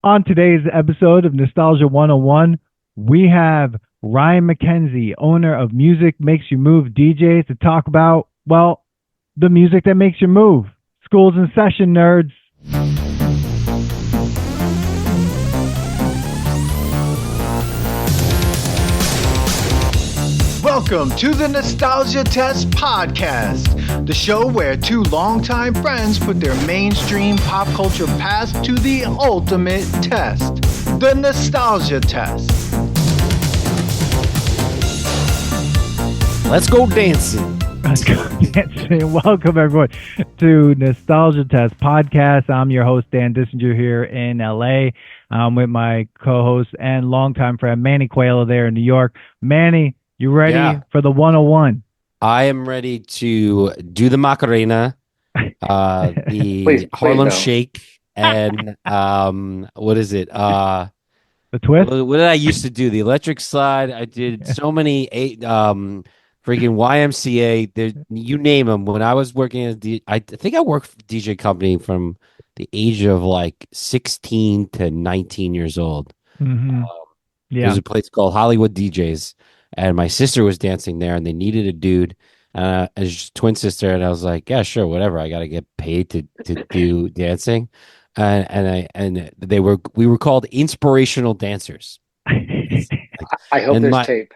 On today's episode of Nostalgia 101, we have Ryan McKenzie, owner of Music Makes You Move DJs, to talk about, well, the music that makes you move. School's in session, nerds. Welcome to the Nostalgia Test Podcast, the show where two longtime friends put their mainstream pop culture past to the ultimate test, the Nostalgia Test. Let's go dancing. Let's go dancing. Welcome, everyone, to Nostalgia Test Podcast. I'm your host, Dan Dissinger, here in LA. I'm with my co-host and longtime friend, Manny Coelho, there in New York. Manny, you ready for the 101? I am ready to do the Macarena, the please, Harlem no. Shake, and what is it? The twist? What did I used to do? The electric slide. I did so many freaking YMCA. There, you name them. When I was working as I think I worked for the DJ company from the age of like 16 to 19 years old. Mm-hmm. There's a place called Hollywood DJs. And my sister was dancing there, and they needed a dude, as twin sister. And I was like, "Yeah, sure, whatever. I got to get paid to do dancing." And we were called inspirational dancers. I hope And there's tape.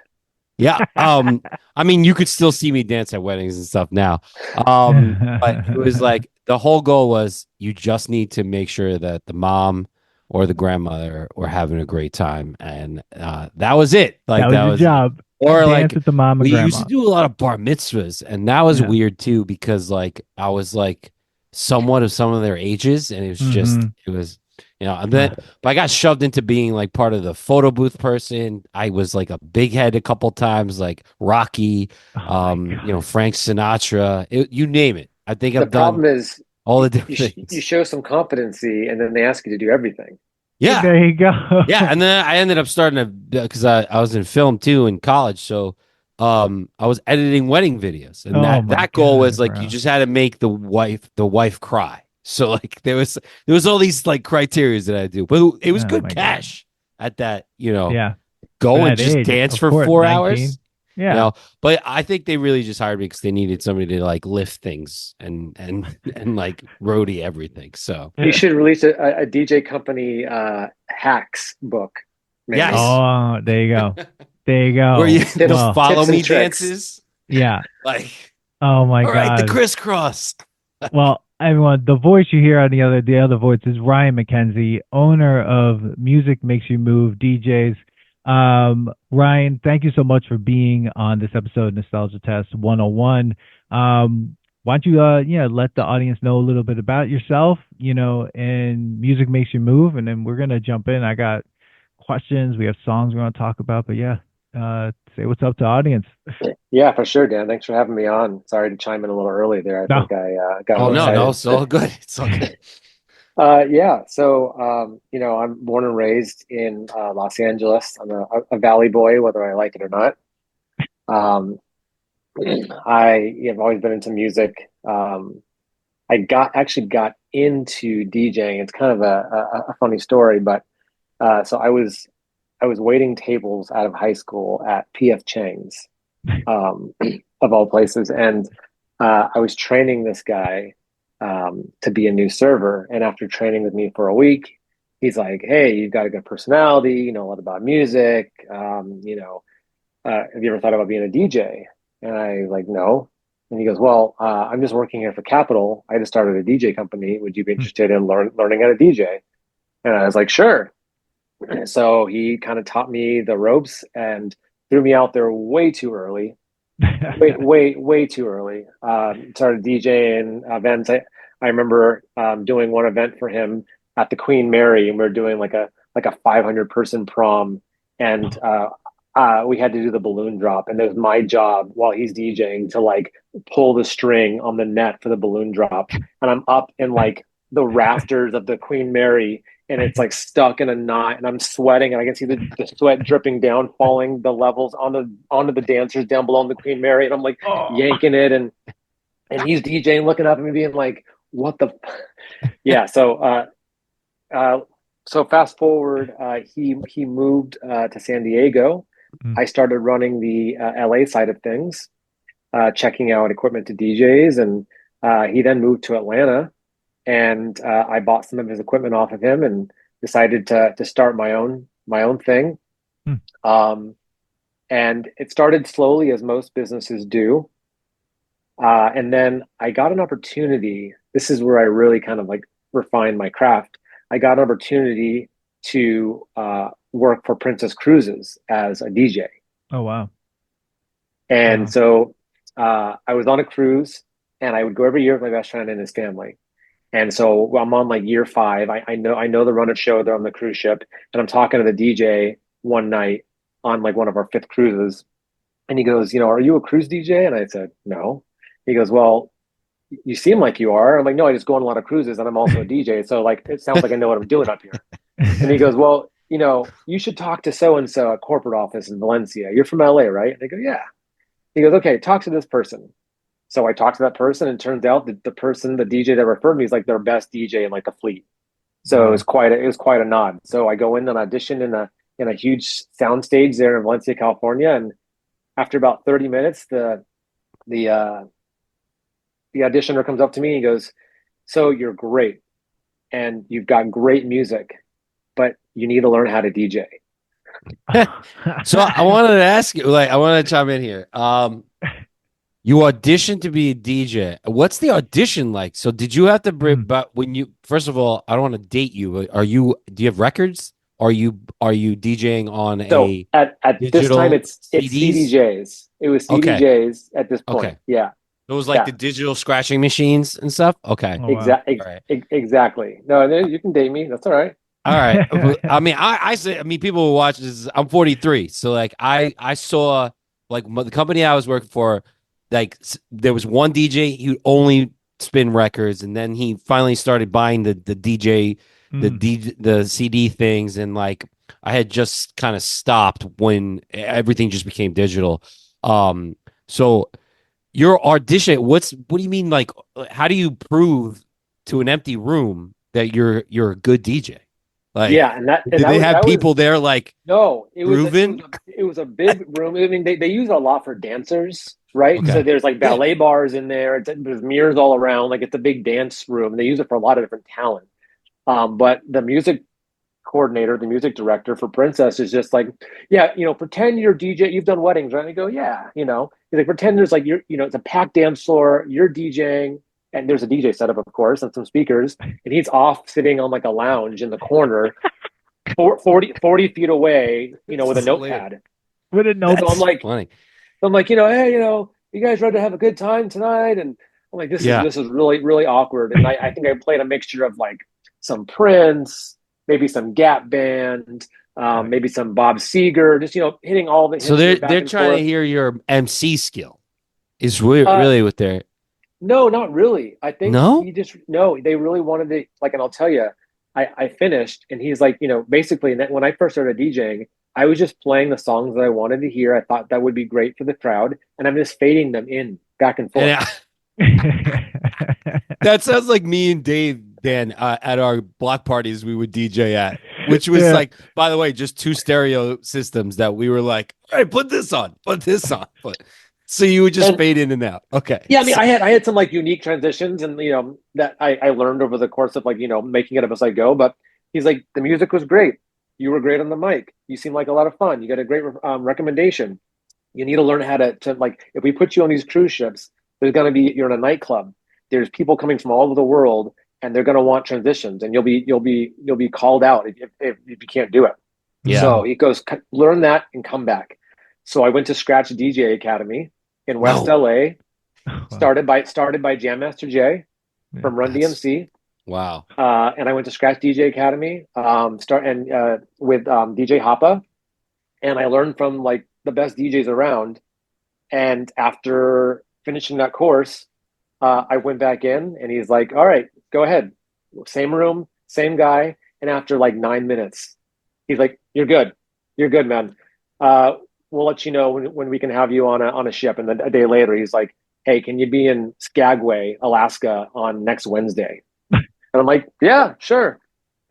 Yeah, I mean, you could still see me dance at weddings and stuff now. But it was like the whole goal was you just need to make sure that the mom or the grandmother were having a great time, and that was it. Like that was your job. Or Dance like with the mom and we grandma. used to do a lot of bar mitzvahs, and that was weird too because like I was like somewhat of some of their ages, and it was just it was and then but I got shoved into being like part of the photo booth person. I was like a big head a couple times, like Rocky, Frank Sinatra, you name it. I think The I've done problem is all the different things. You show some competency, and then they ask you to do everything. Yeah, there you go. Yeah, and then I ended up starting to because I was in film too in college, so I was editing wedding videos, and that goal was like you just had to make the wife cry. So like there was all these like criteria that I do, but it was good cash at that. Go and just dance for 4 hours. Yeah. But I think they really just hired me because they needed somebody to like lift things and like roadie everything. So you should release a DJ company hacks book. Maybe. Yes. Oh, there you go. There you go. Where you Tips- follow tips me and tricks. dances. Yeah. Like, oh my all god. right, the crisscross. Well, everyone, the voice you hear on the other voice is Ryan McKenzie, owner of Music Makes You Move DJs. Ryan, thank you so much for being on this episode of Nostalgia Test 101. Why don't you let the audience know a little bit about yourself, and Music Makes You Move, and then we're gonna jump in. I got questions, we have songs we're gonna talk about, but say what's up to the audience. Yeah, for sure, Dan. Thanks for having me on. Sorry to chime in a little early there. I think I got. Oh excited. no, it's all good. It's all good. So I'm born and raised in Los Angeles. I'm a Valley boy, whether I like it or not. I have always been into music. I got into DJing. It's kind of a funny story, but so I was waiting tables out of high school at PF Chang's, of all places, and I was training this guy to be a new server. And after training with me for a week, he's like, "Hey, you've got a good personality. You know a lot about music. Have you ever thought about being a DJ?" And I like, "No." And he goes, "Well, I'm just working here for Capital. I just started a DJ company. Would you be interested in learning how to DJ?" And I was like, "Sure." So he kind of taught me the ropes and threw me out there way too early. way too early. Started DJing events. I remember doing one event for him at the Queen Mary, and we were doing like a 500 person prom, and we had to do the balloon drop, and it was my job while he's DJing to like pull the string on the net for the balloon drop, and I'm up in like the rafters of the Queen Mary, and it's like stuck in a knot, and I'm sweating, and I can see the sweat dripping down, falling the levels onto the dancers down below in the Queen Mary, and I'm like yanking it, and he's DJing, looking up at me, being like, "What the?" Yeah. So so fast forward, he moved to San Diego. I started running the LA side of things, checking out equipment to DJs, and he then moved to Atlanta, and I bought some of his equipment off of him and decided to start my own thing. Um, and it started slowly, as most businesses do. And then I got an opportunity. This is where I really kind of like refined my craft. I got an opportunity to work for Princess Cruises as a DJ. Oh, wow. And so I was on a cruise, and I would go every year with my best friend and his family. And so I'm on like year 5. I know the run of show. They're on the cruise ship, and I'm talking to the DJ one night on like one of our 5th cruises, and he goes, "Are you a cruise DJ?" And I said, "No." He goes, "Well, you seem like you are." I'm like, "No, I just go on a lot of cruises, and I'm also a DJ. So like, it sounds like I know what I'm doing up here." And he goes, "Well, you should talk to so and so at corporate office in Valencia. You're from LA, right?" And I go, "Yeah." He goes, "Okay, talk to this person." So I talked to that person, and it turns out that the DJ that referred me is like their best DJ in like the fleet. So it was quite a nod. So I go in and audition in a huge sound stage there in Valencia, California, and after about 30 minutes, the auditioner comes up to me and he goes, "So you're great, and you've got great music, but you need to learn how to DJ." So I wanted to ask you, I want to chime in here. You auditioned to be a DJ. What's the audition like? So did you have to bring, but first of all, I don't want to date you, but do you have records? Are you DJing on at this time it's CDJs. It was CDJs at this point. Okay. Yeah. It was like the digital scratching machines and stuff. Okay. Oh, wow. Exactly. No, you can date me. That's all right. All right. I mean, people will watch this. I'm 43. So like I saw like the company I was working for, like there was one DJ, he would only spin records, and then he finally started buying the DJ, the CD things, and like I had just kind of stopped when everything just became digital. So your audition, what do you mean? Like, how do you prove to an empty room that you're a good DJ? Like, yeah, and did they have people there like no? It was a big room. I mean, they use it a lot for dancers, right? Okay. So there's like ballet bars in there. There's mirrors all around. Like it's a big dance room. They use it for a lot of different talent. But the music coordinator, the music director for Princess is just like, yeah, pretend you're DJ. You've done weddings, right? And I go, yeah, he's like, pretend there's like it's a packed dance floor. You're DJing. And there's a DJ setup, of course, and some speakers. And he's off sitting on like a lounge in the corner, 40 feet away, with a notepad. With a notepad. So I'm like, hey, you guys ready to have a good time tonight? And I'm like, this is really, really awkward. And I think I played a mixture of like some Prince, maybe some Gap Band, maybe some Bob Seger, just, hitting all the hits. So they're trying to hear your MC skill is really what they're. No, not really. I think they really wanted to, like, and I'll tell you, I finished and he's like, basically when I first started DJing, I was just playing the songs that I wanted to hear. I thought that would be great for the crowd. And I'm just fading them in back and forth. Yeah. That sounds like me and Dave, Dan, at our block parties we would DJ at, which was like, by the way, just 2 stereo systems that we were like, all right, put this on. So you would just fade in and out. Okay. Yeah, I mean, I had some like unique transitions, and that I learned over the course of like making it up as I go. But he's like, the music was great. You were great on the mic. You seem like a lot of fun. You got a great recommendation. You need to learn how to like, if we put you on these cruise ships, you're in a nightclub. There's people coming from all over the world, and they're gonna want transitions, and you'll be called out if you can't do it. Yeah. So he goes, learn that and come back. So I went to Scratch DJ Academy in West LA, started by Jam Master Jay from Run DMC. Wow. And I went to Scratch DJ Academy, with DJ Hoppa, and I learned from like the best DJs around. And after finishing that course, I went back in, and he's like, "All right, go ahead. Same room, same guy." And after like 9 minutes, he's like, "You're good, man. We'll let you know when we can have you on a ship." And then a day later, he's like, "Hey, can you be in Skagway, Alaska on next Wednesday?" And I'm like, "Yeah, sure."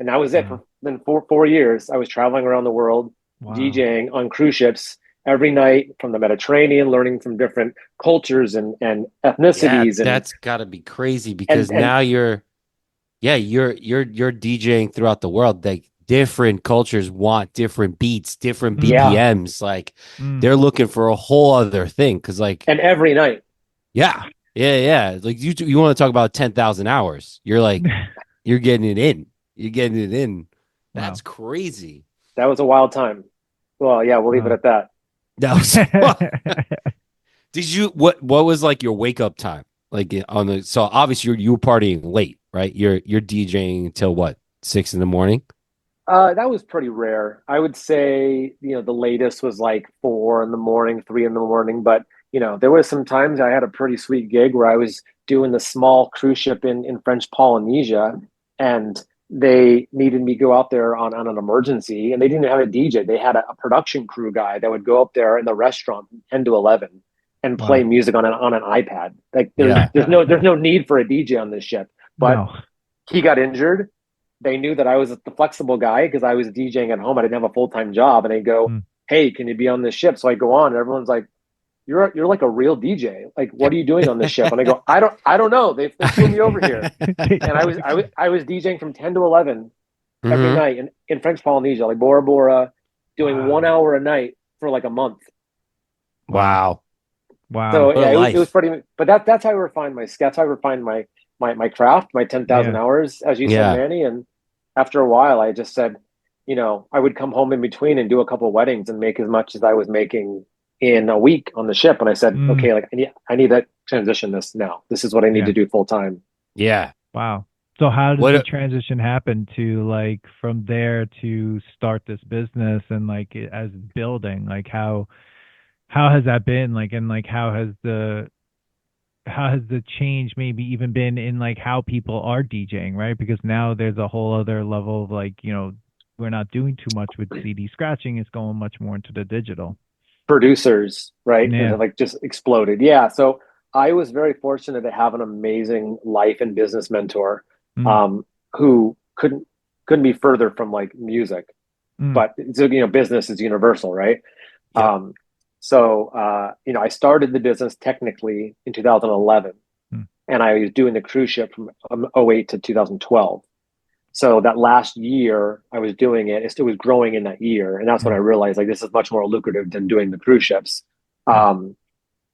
And that was it then 4 years, I was traveling around the world, DJing on cruise ships every night from the Mediterranean, learning from different cultures and ethnicities. And that's got to be crazy because now you're DJing throughout the world. Like different cultures want different beats, different BPMs. Like they're looking for a whole other thing because and every night. Yeah. Like you want to talk about 10,000 hours. You're like, you're getting it in. You're getting it in. That's crazy. That was a wild time. Well, yeah, we'll leave it at that. Did you what was like your wake up time? Like so obviously you were partying late, right? You're DJing until what, 6 in the morning? That was pretty rare. I would say, the latest was like 4 in the morning, 3 in the morning. But, there was some times I had a pretty sweet gig where I was doing the small cruise ship in French Polynesia, and they needed me to go out there on an emergency, and they didn't have a DJ. They had a production crew guy that would go up there in the restaurant from 10 to 11 and play music on an iPad. Like there's no need for a DJ on this ship, but he got injured. They knew that I was the flexible guy because I was DJing at home. I didn't have a full-time job, and they go, "Hey, can you be on this ship?" So I go on, and everyone's like, "You're like a real DJ. Like, what are you doing on this ship?" And I go, "I don't know. They flew me over here." And I was DJing from 10 to 11 every night in French Polynesia, like Bora Bora, doing 1 hour a night for like a month. Wow. So yeah, it was pretty. But that's how I refined my sketch. How I refined my craft, my 10,000 hours, as you said, Manny. And after a while, I just said, I would come home in between and do a couple of weddings and make as much as I was making in a week on the ship. And I said, okay, like I need to transition this now. This is what I need to do full time. Yeah. Wow. So how did the transition happen to like from there to start this business and like as building? Like how has that been? Like, and like how has the change maybe even been in like how people are DJing, right? Because now there's a whole other level of like, we're not doing too much with CD scratching. It's going much more into the digital. Producers, right? Yeah. And like just exploded. Yeah. So I was very fortunate to have an amazing life and business mentor who couldn't be further from like music. But business is universal, right? Yeah. So, I started the business technically in 2011, and I was doing the cruise ship from 2008 to 2012. So that last year I was doing it, it was growing in that year. And that's when I realized like this is much more lucrative than doing the cruise ships. And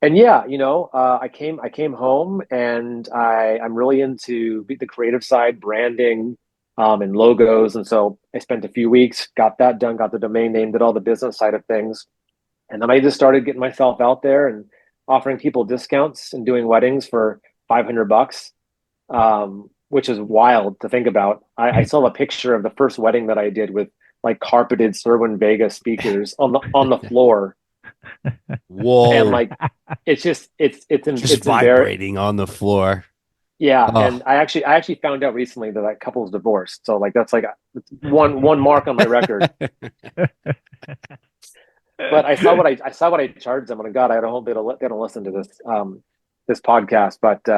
yeah, I came home and I'm really into the creative side, branding, and logos. And so I spent a few weeks, got that done, got the domain name, did all the business side of things. And then I just started getting myself out there and offering people discounts and doing weddings for $500, which is wild to think about. I saw a picture of the first wedding that I did with like carpeted Cerwin Vega speakers on the floor. Whoa! And like it's just vibrating on the floor. Yeah, and I actually found out recently that couple's divorced. So like that's like one mark on my record. But I saw what I charged them, and God, I hope they don't listen to this podcast. But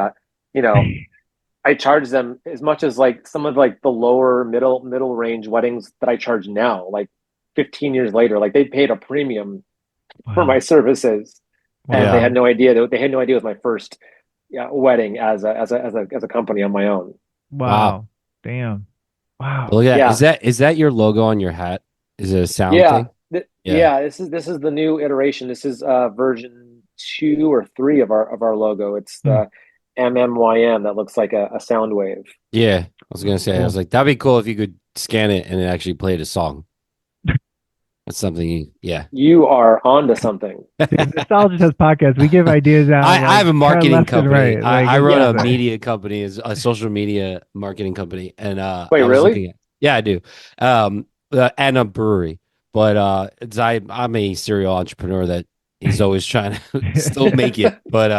I charged them as much as like some of like the lower middle range weddings that I charge now. Like 15 years later, like they paid a premium for my services, and they had no idea. They had no idea it was my first wedding as a company on my own. Wow. Damn. Wow. Look at that. Is that your logo on your hat? Is it a sound thing? This is the new iteration. This is version 2 or 3 of our logo. It's the MMYM that looks like a sound wave. Yeah, I was gonna say, I was like, that'd be cool if you could scan it and it actually played a song. That's something. You are onto something. Nostalgia Test podcast. We give ideas out. I have a marketing company. Right. I run a media company, a social media marketing company, and wait, really? I do. And a brewery. But I'm a serial entrepreneur that is always trying to still make it. But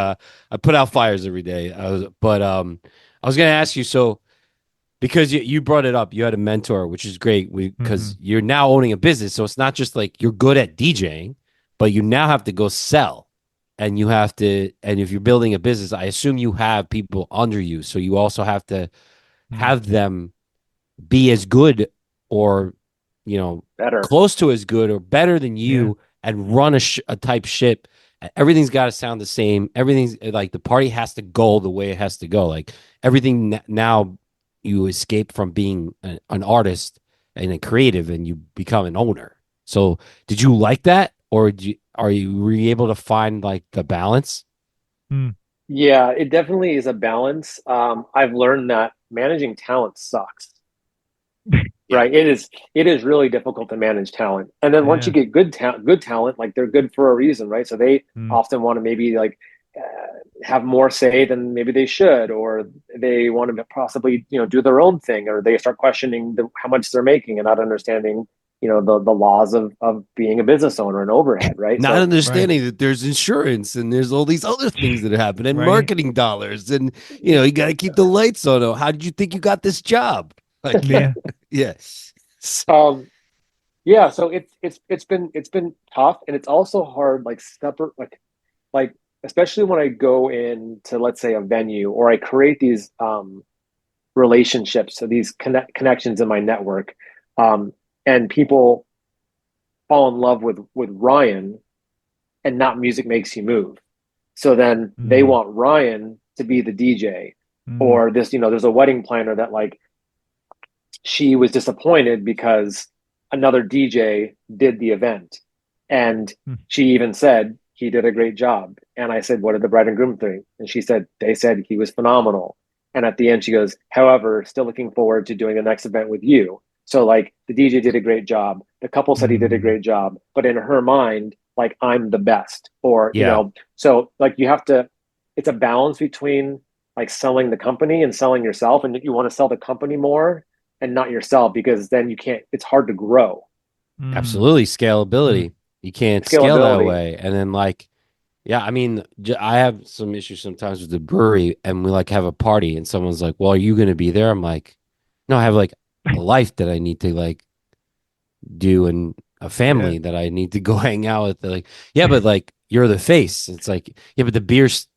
I put out fires every day. I was going to ask you, so because you brought it up, you had a mentor, which is great because you're now owning a business. So it's not just like you're good at DJing, but you now have to go sell. And you have to, and if you're building a business, I assume you have people under you. So you also have to have them be as good or better, close to as good or better than you, and run a type ship. Everything's got to sound the same. Everything's like the party has to go the way it has to go. Like everything now, you escape from being an artist and a creative, and you become an owner. So, did you like that, or were you able to find like the balance? Yeah, it definitely is a balance. I've learned that managing talent sucks. Right. It is really difficult to manage talent. And then once you get good talent, like they're good for a reason, right? So they often want to maybe like have more say than maybe they should, or they want to possibly, do their own thing, or they start questioning how much they're making and not understanding, the laws of being a business owner and overhead, right? Not understanding that there's insurance and there's all these other things that happen, and marketing dollars, and you got to keep the lights on. How did you think you got this job? Like, yeah. So it's been tough, and it's also hard, like separate, like especially when I go into, let's say, a venue, or I create these relationships, so these connections in my network, and people fall in love with Ryan, and not Music Makes You Move. So then they want Ryan to be the DJ, or this, there's a wedding planner that like she was disappointed because another DJ did the event, and she even said he did a great job. And I said, what did the bride and groom think? And she said, they said he was phenomenal. And at the end she goes, however, still looking forward to doing the next event with you. So like the DJ did a great job, the couple said he did a great job, but in her mind, like I'm the best, or so like you have to, it's a balance between like selling the company and selling yourself, and you want to sell the company more and not yourself, because then you can't, it's hard to grow. Absolutely. Scalability. You can't scale that way. And then like, I mean, I have some issues sometimes with the brewery, and we like have a party and someone's like, well, are you going to be there? I'm like, no, I have like a life that I need to like do, and a family that I need to go hang out with. They're like, but like you're the face. It's like, but the beer's,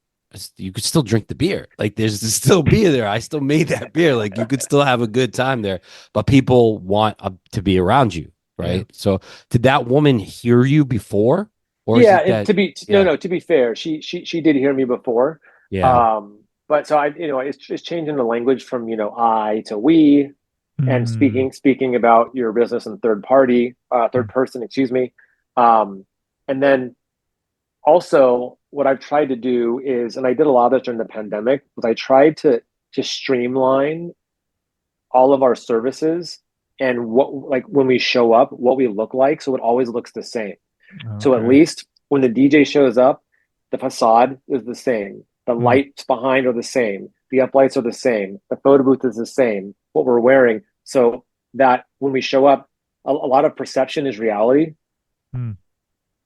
you could still drink the beer. Like there's still beer there. I still made that beer. Like you could still have a good time there, but people want to be around you, right? So did that woman hear you before? Or to be fair, she did hear me before. But so it's changing the language from I to we, and speaking about your business in third person, excuse me. And then also what I've tried to do is, and I did a lot of this during the pandemic, was I tried to streamline all of our services, and what, like when we show up, what we look like, so it always looks the same. So at least when the DJ shows up, the facade is the same, the lights behind are the same, the uplights are the same, the photo booth is the same, what we're wearing, so that when we show up, a lot of perception is reality.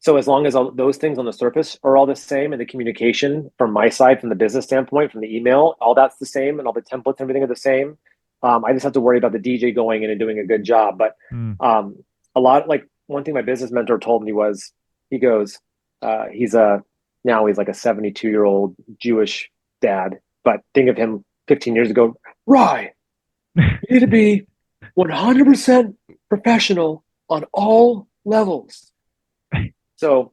So as long as those things on the surface are all the same, and the communication from my side, from the business standpoint, from the email, all that's the same, and all the templates, everything are the same. I just have to worry about the DJ going in and doing a good job. But a lot, like one thing my business mentor told me was, he goes, he's like a 72-year-old Jewish dad, but think of him 15 years ago. Rye, you need to be 100% professional on all levels. So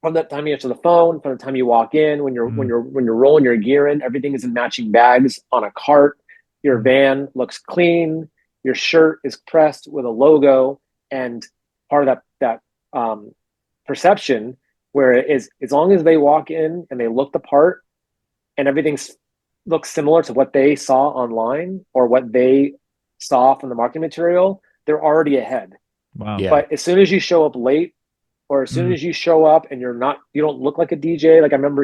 from that time you answer the phone, from the time you walk in, when you're rolling your gear in, everything is in matching bags on a cart. Your van looks clean. Your shirt is pressed with a logo, and part of that perception, where it is, as long as they walk in and they look the part, and everything looks similar to what they saw online or what they saw from the marketing material, they're already ahead. Wow. Yeah. But as soon as you show up late, or as soon as you show up and you don't look like a DJ. Like I remember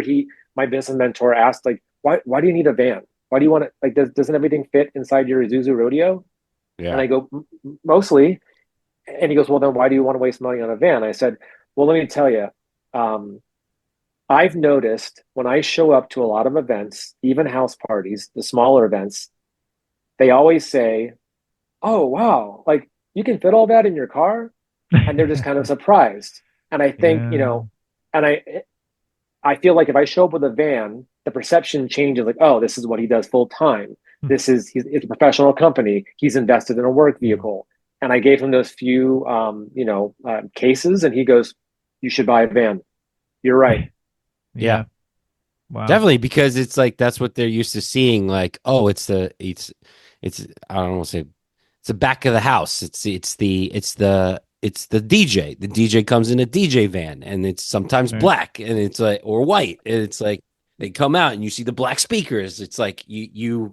my business mentor asked, like, why do you need a van? Why do you want to, like, doesn't everything fit inside your Isuzu Rodeo? Yeah. And I go, mostly. And he goes, well, then why do you want to waste money on a van? I said, well, let me tell you, I've noticed when I show up to a lot of events, even house parties, the smaller events, they always say, oh, wow, like you can fit all that in your car? And they're just kind of surprised. And I think, and I feel like if I show up with a van, the perception changes, like, oh, this is what he does full time. It's a professional company. He's invested in a work vehicle. And I gave him those few, cases, and he goes, "You should buy a van. You're right." Yeah. Wow. Definitely, because it's like that's what they're used to seeing. Like, oh, it's I don't want to say it's the back of the house. It's the DJ. The DJ comes in a DJ van, and it's sometimes black, and it's like, or white, and it's like they come out and you see the black speakers. It's like you're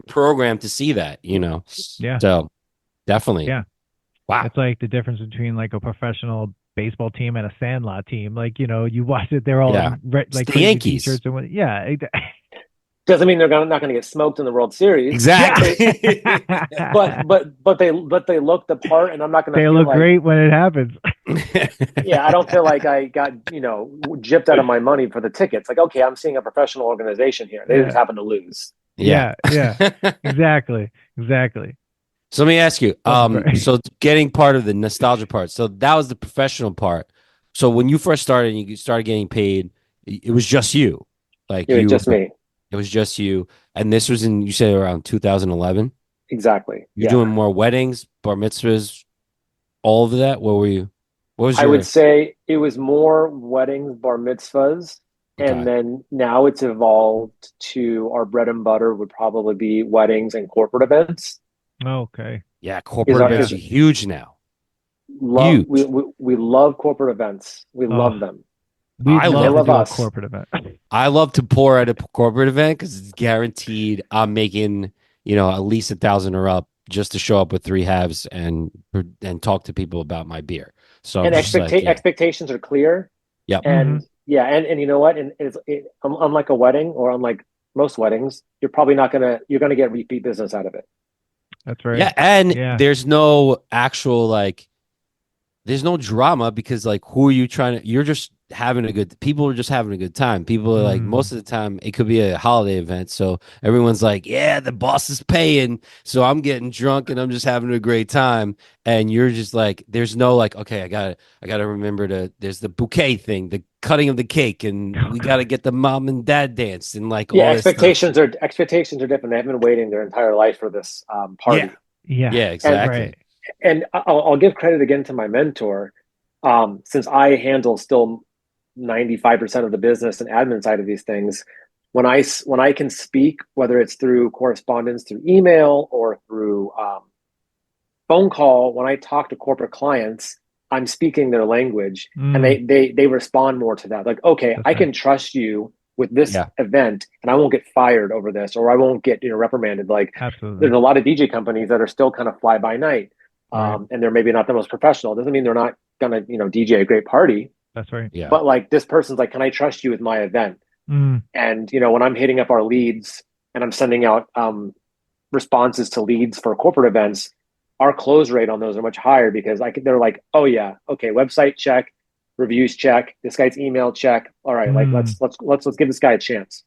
programmed to see that, Yeah. So definitely. Yeah. Wow. It's like the difference between like a professional baseball team and a Sandlot team. Like, you watch it, they're all in like crazy Yankees. T-shirts and Doesn't mean they're not going to get smoked in the World Series. Exactly. but they look the part, and I'm not going to. They look great when it happens. Yeah, I don't feel like I got gypped out of my money for the tickets. Like, okay, I'm seeing a professional organization here. They just happen to lose. Yeah. Exactly. So let me ask you. So getting part of the nostalgia part. So that was the professional part. So when you first started and you started getting paid, it was just you. Like it was just me. It was just you. And this was you said around 2011? Exactly. You're doing more weddings, bar mitzvahs, all of that? What were you? What was I would say it was more weddings, bar mitzvahs. And then now it's evolved to our bread and butter would probably be weddings and corporate events. Okay. Yeah, corporate events are huge now. Huge. We love corporate events. We love them. I love a corporate event. I love to pour at a corporate event because it's guaranteed I'm making, at least 1,000 or up just to show up with 3 halves and talk to people about my beer. So expectations are clear. Yeah. And and you know what? And unlike a wedding or unlike most weddings, you're gonna get repeat business out of it. That's right. Yeah, and there's no actual there's no drama because who are you trying to? You're just people are just having a good time. People are most of the time it could be a holiday event, so everyone's like, yeah, the boss is paying, so I'm getting drunk and I'm just having a great time. And you're just like, there's no okay, I gotta remember there's the bouquet thing, the cutting of the cake, and we gotta get the mom and dad dance and all expectations are different. They've been waiting their entire life for this party. Yeah, exactly. And I'll give credit again to my mentor, since I handle still 95% of the business and admin side of these things. When I can speak, whether it's through correspondence, through email, or through phone call, when I talk to corporate clients, I'm speaking their language, and they respond more to that. Like, okay, I can trust you with this event, and I won't get fired over this, or I won't get reprimanded. Absolutely. There's a lot of DJ companies that are still kind of fly by night. And they're maybe not the most professional. Doesn't mean they're not gonna, DJ a great party. That's right. Yeah. But this person's like, can I trust you with my event? And when I'm hitting up our leads and I'm sending out responses to leads for corporate events, our close rate on those are much higher because they're like, oh yeah, okay, website check, reviews check, this guy's email check. All right, let's give this guy a chance.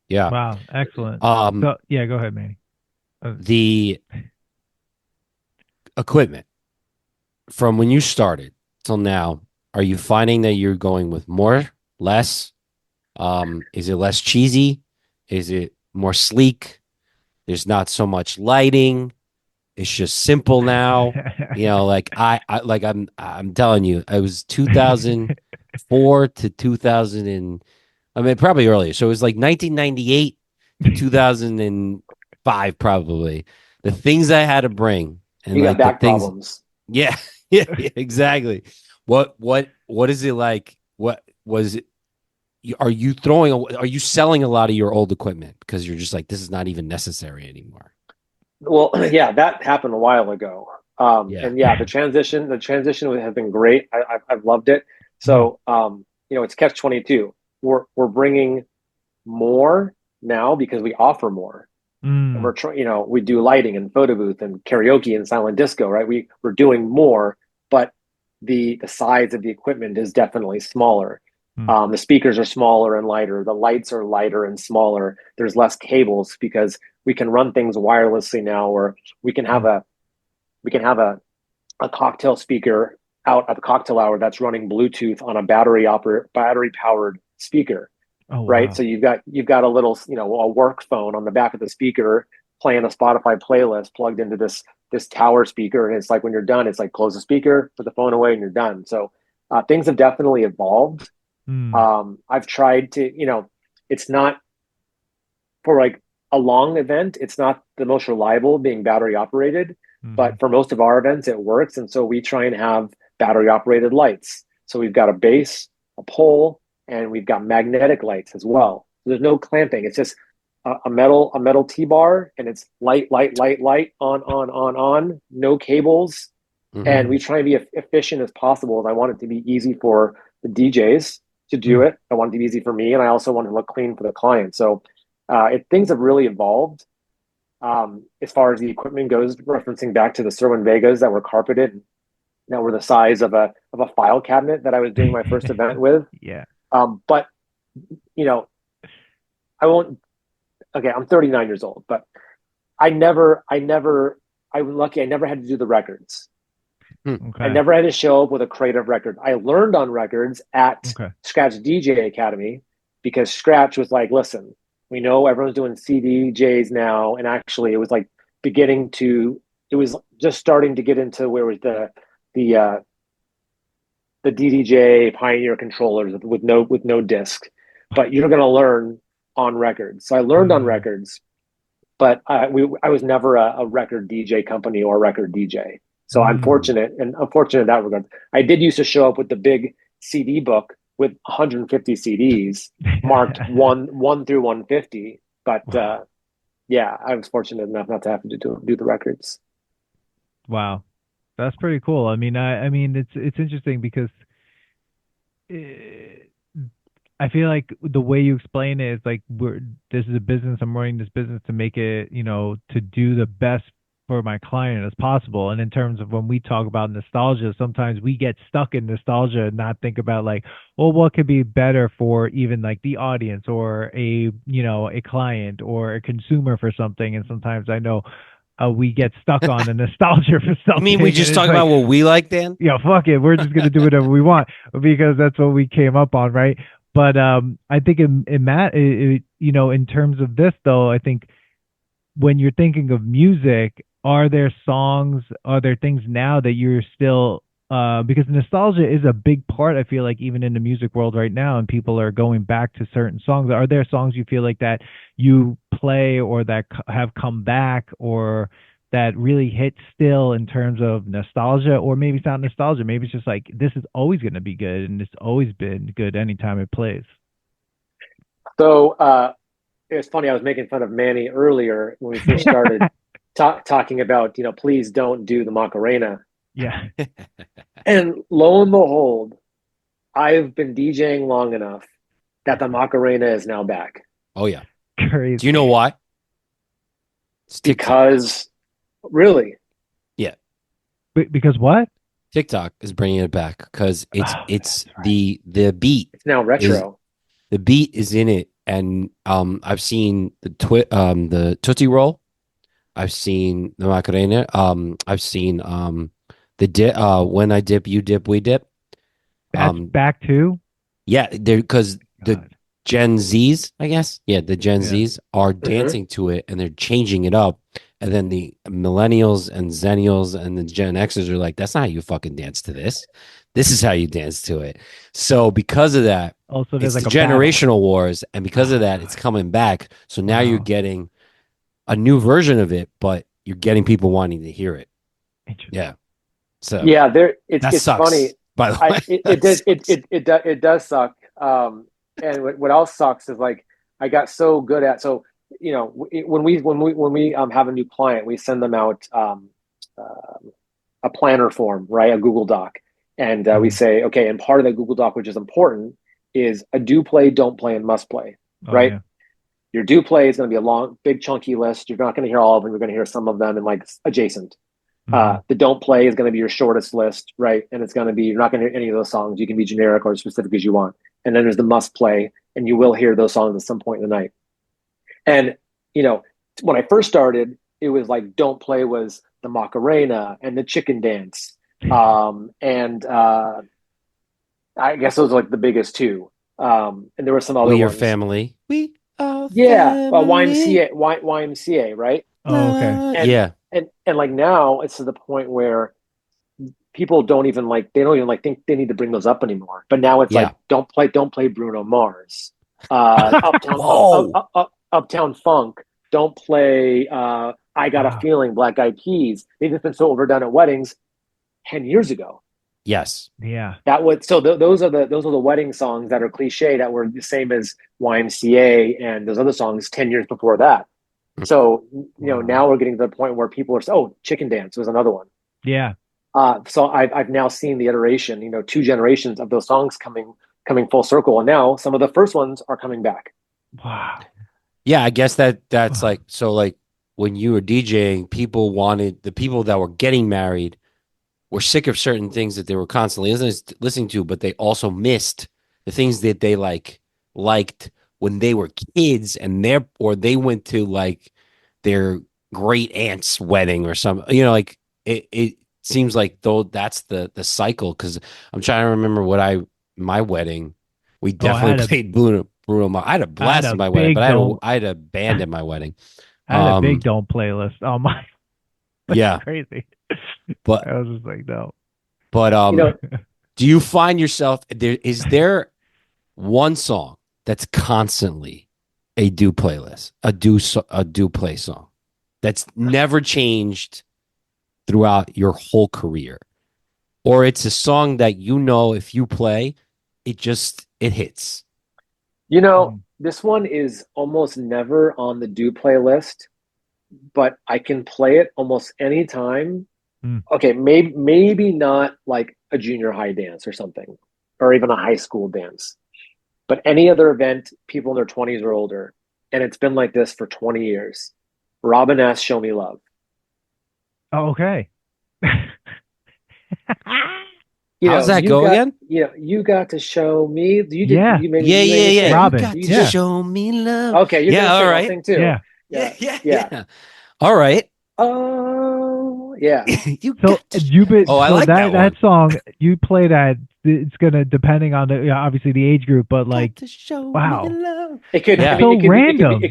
Yeah. Wow, excellent. So, go ahead, Manny. The equipment from when you started till now, are you finding that you're going with more, less? Is it less cheesy? Is it more sleek? There's not so much lighting. It's just simple now. I'm telling you, it was 2004 to 2000 probably earlier. So it was 1998 to 2005 probably. The things I had to bring. And you got back problems. Yeah, exactly. What is it like? What was it? Are you selling a lot of your old equipment because you're just like, this is not even necessary anymore? Well, yeah, that happened a while ago. And the transition has been great. I've loved it. So, it's catch-22. We're bringing more now because we offer more. And we do lighting and photo booth and karaoke and silent disco, right? We're doing more, but the size of the equipment is definitely smaller. The speakers are smaller and lighter. The lights are lighter and smaller. There's less cables because we can run things wirelessly now, or we can have a cocktail speaker out at the cocktail hour that's running Bluetooth on a battery powered speaker. Oh, right. Wow. So you've got a little, a work phone on the back of the speaker playing a Spotify playlist plugged into this this tower speaker, and it's like when you're done, it's like close the speaker, put the phone away, and you're done. So things have definitely evolved. I've tried to, it's not for like a long event, it's not the most reliable being battery operated, but for most of our events it works. And so we try and have battery operated lights. So we've got a base, a pole, and we've got magnetic lights as well. So there's no clamping. It's just a metal T-bar, and it's light, on, no cables. And we try and be efficient as possible. And I want it to be easy for the DJs to do it. I want it to be easy for me, and I also want it to look clean for the client. So things have really evolved as far as the equipment goes. Referencing back to the Cerwin Vegas that were carpeted, that were the size of a file cabinet that I was doing my first event with. Yeah. But I won't. Okay, I'm 39 years old, but I'm lucky. I never had to do the records. Okay. I never had to show up with a creative record. I learned on records at Scratch DJ Academy, because Scratch was like, listen, we know everyone's doing CDJs now. And actually it was like it was just starting to get into where was the DDJ Pioneer controllers with no disc, but you're going to learn on records. So I learned on records, but I was never a record DJ company or a record DJ. So I'm fortunate in that regard. I did used to show up with the big CD book with 150 CDs marked 1 through 150. But yeah, I was fortunate enough not to have to do the records. Wow, that's pretty cool. I mean, it's interesting because I feel like the way you explain it is like this is a business. I'm running this business to make it, to do the best for my client as possible. And in terms of when we talk about nostalgia, sometimes we get stuck in nostalgia and not think about like, well, what could be better for even like the audience or a client or a consumer for something. And sometimes I know we get stuck on the nostalgia for something. I mean, we just talk about what we like, Dan? Yeah, fuck it. We're just going to do whatever we want because that's what we came up on, right? But I think in terms of this, though, I think when you're thinking of music, are there things now that you're still, because nostalgia is a big part, I feel like, even in the music world right now, and people are going back to certain songs. Are there songs you feel like that you play or that have come back or that really hit still in terms of nostalgia, or maybe it's not nostalgia, maybe it's just like, this is always going to be good and it's always been good anytime it plays? So it's funny, I was making fun of Manny earlier when we first started talking about, please don't do the Macarena. Yeah. And lo and behold, I've been DJing long enough that the Macarena is now back. Oh yeah. Crazy. Do you know why? It's because really? Yeah. Because what? TikTok is bringing it back because it's the beat. It's now retro. The beat is in it, and I've seen the Tootsie Roll. I've seen the Macarena. I've seen the dip. When I dip, you dip, we dip. That's back too. Yeah, because the Gen Zs, I guess. Yeah, the Gen Zs are dancing to it, and they're changing it up. And then the millennials and zennials and the Gen Xers are like, that's not how you fucking dance to this. This is how you dance to it. So because of that, also it's like the generational wars. And because of that, it's coming back. So now you're getting a new version of it, but you're getting people wanting to hear it. Yeah. So yeah, it's sucks, funny. By the way, it does suck. And what else sucks is like I got so good at when we have a new client, we send them out a planner form, right? A Google Doc. And we say, okay, and part of the Google Doc, which is important, is a do play, don't play, and must play, right? Yeah. Your do play is going to be a long, big, chunky list. You're not going to hear all of them. You're going to hear some of them and like adjacent. The don't play is going to be your shortest list, right? And it's going to be, you're not going to hear any of those songs. You can be generic or as specific as you want. And then there's the must play, and you will hear those songs at some point in the night. And, when I first started, it was like, don't play was the Macarena and the chicken dance. And I guess those are like the biggest two. And there were some other ones. Your ones. Family. We are yeah. family. YMCA, right? Oh, okay. and like now it's to the point where people don't even think they need to bring those up anymore. But now it's like don't play Bruno Mars, Uptown Funk. Don't play I Got a Feeling, Black Eyed Peas. They've just been so overdone at weddings 10 years ago. Yes. Yeah. Those are the wedding songs that are cliche that were the same as YMCA and those other songs 10 years before that. So, now we're getting to the point where people are, Chicken Dance was another one. Yeah. So I've now seen the iteration, 2 generations of those songs coming full circle. And now some of the first ones are coming back. Wow. Yeah, I guess that's like, so like when you were DJing, the people that were getting married were sick of certain things that they were constantly listening to, but they also missed the things that they liked when they were kids, and they went to like their great aunt's wedding or something. Like it seems like though that's the cycle. Because I'm trying to remember my wedding, we definitely played Bruno Mars. I had a blast at my wedding, but I had a band at my wedding. I had a big Don't playlist on my. Yeah, crazy. But I was just like, no. But do you find yourself is there one song that's constantly a do playlist, a do play song that's never changed throughout your whole career, or it's a song that if you play, it hits? This one is almost never on the do playlist, but I can play it almost any time. Okay, maybe not like a junior high dance or something, or even a high school dance, but any other event, people in their 20s or older, and it's been like this for 20 years. Robin S. Show Me Love. Oh, okay. How's that go again? You got to show me. Yeah. Robin, you got to show me love. Okay, you're all right. Thing too. Yeah. All right. Oh, yeah. That song you play that. It's gonna depending on obviously the age group, but like wow, it could random. It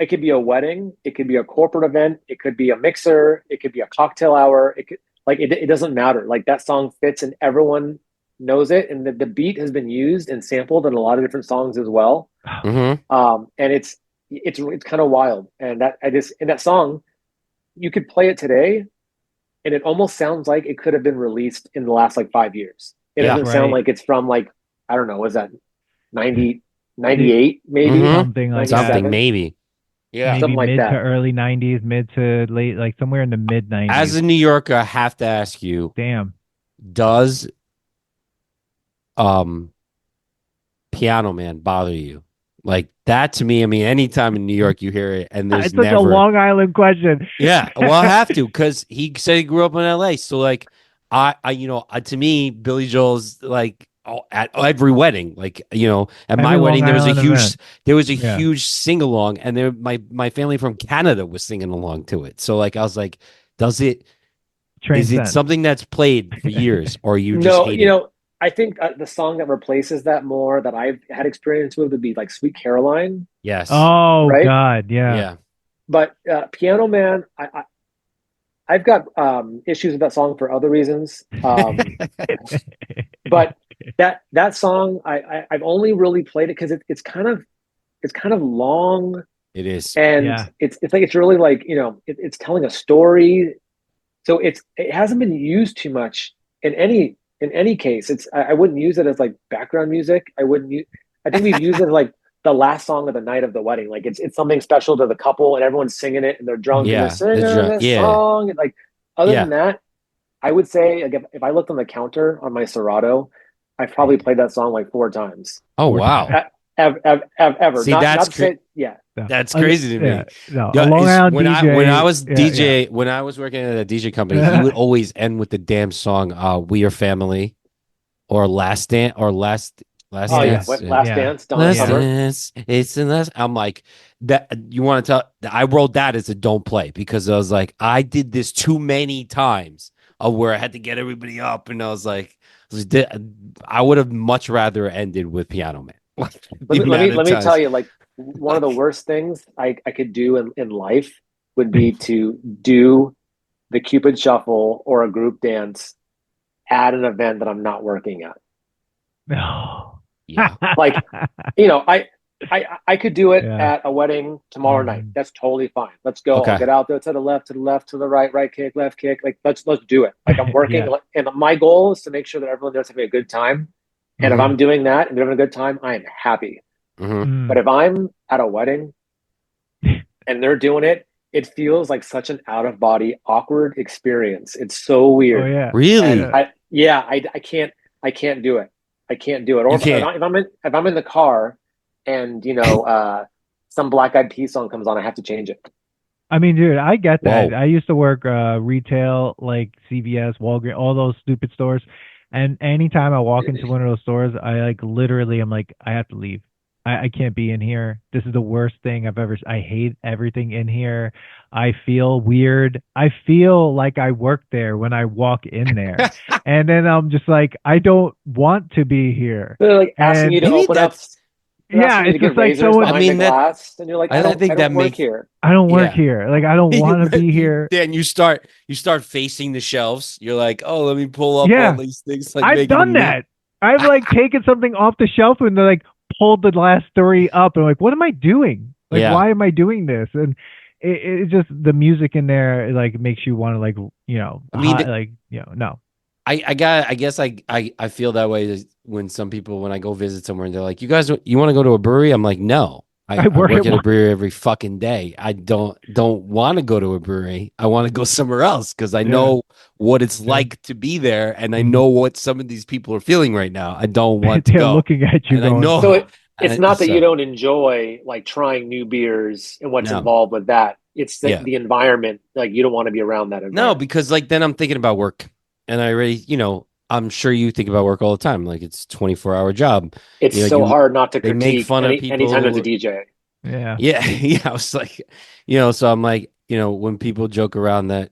could be a wedding. It could be a corporate event. It could be a mixer. It could be a cocktail hour. It doesn't matter. Like that song fits and everyone knows it, and the beat has been used and sampled in a lot of different songs as well. Mm-hmm. And it's kind of wild. And that song, you could play it today, and it almost sounds like it could have been released in the last 5 years. It doesn't sound like it's from I don't know, was that 90, 98 maybe? Mm-hmm. Something like that. Maybe. Yeah. Maybe something like mid that. to early 90s, mid to late, somewhere in the mid 90s. As a New Yorker, I have to ask you, damn, does Piano Man bother you? Like that to me, I mean, anytime in New York you hear it, and there's it's such a Long Island question. Yeah, well, I have to, because he said he grew up in LA. So to me, Billy Joel's at every wedding, at my wedding there was a huge sing along, and my family from Canada was singing along to it. So I was like, is it something that's played for years, or you just hate it? I think the song that replaces that more that I've had experience with would be Sweet Caroline. Yes. Oh, right? God, yeah. But Piano Man, I've got issues with that song for other reasons. But that song, I've only really played it because it's kind of long. It is, and it's really it's telling a story. So it hasn't been used too much in any case. I wouldn't use it as background music. I think we've used it as the last song of the night of the wedding. It's something special to the couple, and everyone's singing it, and they're drunk and they're singing this song. And other than that, I would say if I looked on the counter on my Serato, I probably played that song 4 times. Oh wow! Ever. See, that's crazy to me. Yeah. No, Long Island when DJ, when I was DJ, when I was working at a DJ company, he would always end with the damn song "We Are Family," or "Last Dance," or "Last Dance." Last Dance. Donna Summer. It's in this. I'm like that. You want to tell? I wrote that as a don't play, because I was like, I did this too many times, where I had to get everybody up, and I was like, I would have much rather ended with Piano Man. Let me tell you, one of the worst things I could do in life would be to do the Cupid Shuffle or a group dance at an event that I'm not working at. No. Yeah. Like, I could do it Yeah. at a wedding tomorrow night. That's totally fine. Let's go. Okay. I'll get out there to the left, to the right, right kick, left kick. Like let's do it. Like I'm working, Yeah. and my goal is to make sure that everyone there's having a good time. And if I'm doing that and they're having a good time, I am happy. But if I'm at a wedding and they're doing it, it feels like such an out of body, awkward experience. It's so weird. Oh yeah. Really? I can't do it. I can't do it. Or if I'm in the car and some Black Eyed Peas song comes on, I have to change it. I mean, dude, I get that. Whoa. I used to work retail, like CVS, Walgreens, all those stupid stores. And anytime I walk into one of those stores, I like literally, I'm like, I have to leave. I can't be in here. This is the worst thing I've ever. I hate everything in here. I feel weird. I feel like I work there when I walk in there, and then I'm just like, I don't want to be here. They're like asking you to maybe open up. Yeah, it's just like someone. I mean, glass, and you're like, I don't work here. I don't work here. Like I don't want to be here. Then you start facing the shelves. You're like, oh, let me pull up all these things. Like I've done that. I've like taken something off the shelf and they're like pulled the last 3 up and I'm like, what am I doing? Like, why am I doing this? And it just the music in there like makes you want to like no. I guess I feel that way when some people when I go visit somewhere and they're like, you guys, you want to go to a brewery? I'm like, no. I work at a brewery every fucking day. I don't want to go to a brewery. I want to go somewhere else because I know what it's like to be there, and I know what some of these people are feeling right now. I don't want to They're go. looking at you. I know. So it's not that you don't enjoy like trying new beers and what's involved with that. It's the environment. Like you don't want to be around that environment. No, because like then I'm thinking about work, and I already I'm sure you think about work all the time. Like it's a 24-hour job. It's so hard not to critique make fun of people anytime there's a DJ. Yeah. I was like, so I'm like, when people joke around that,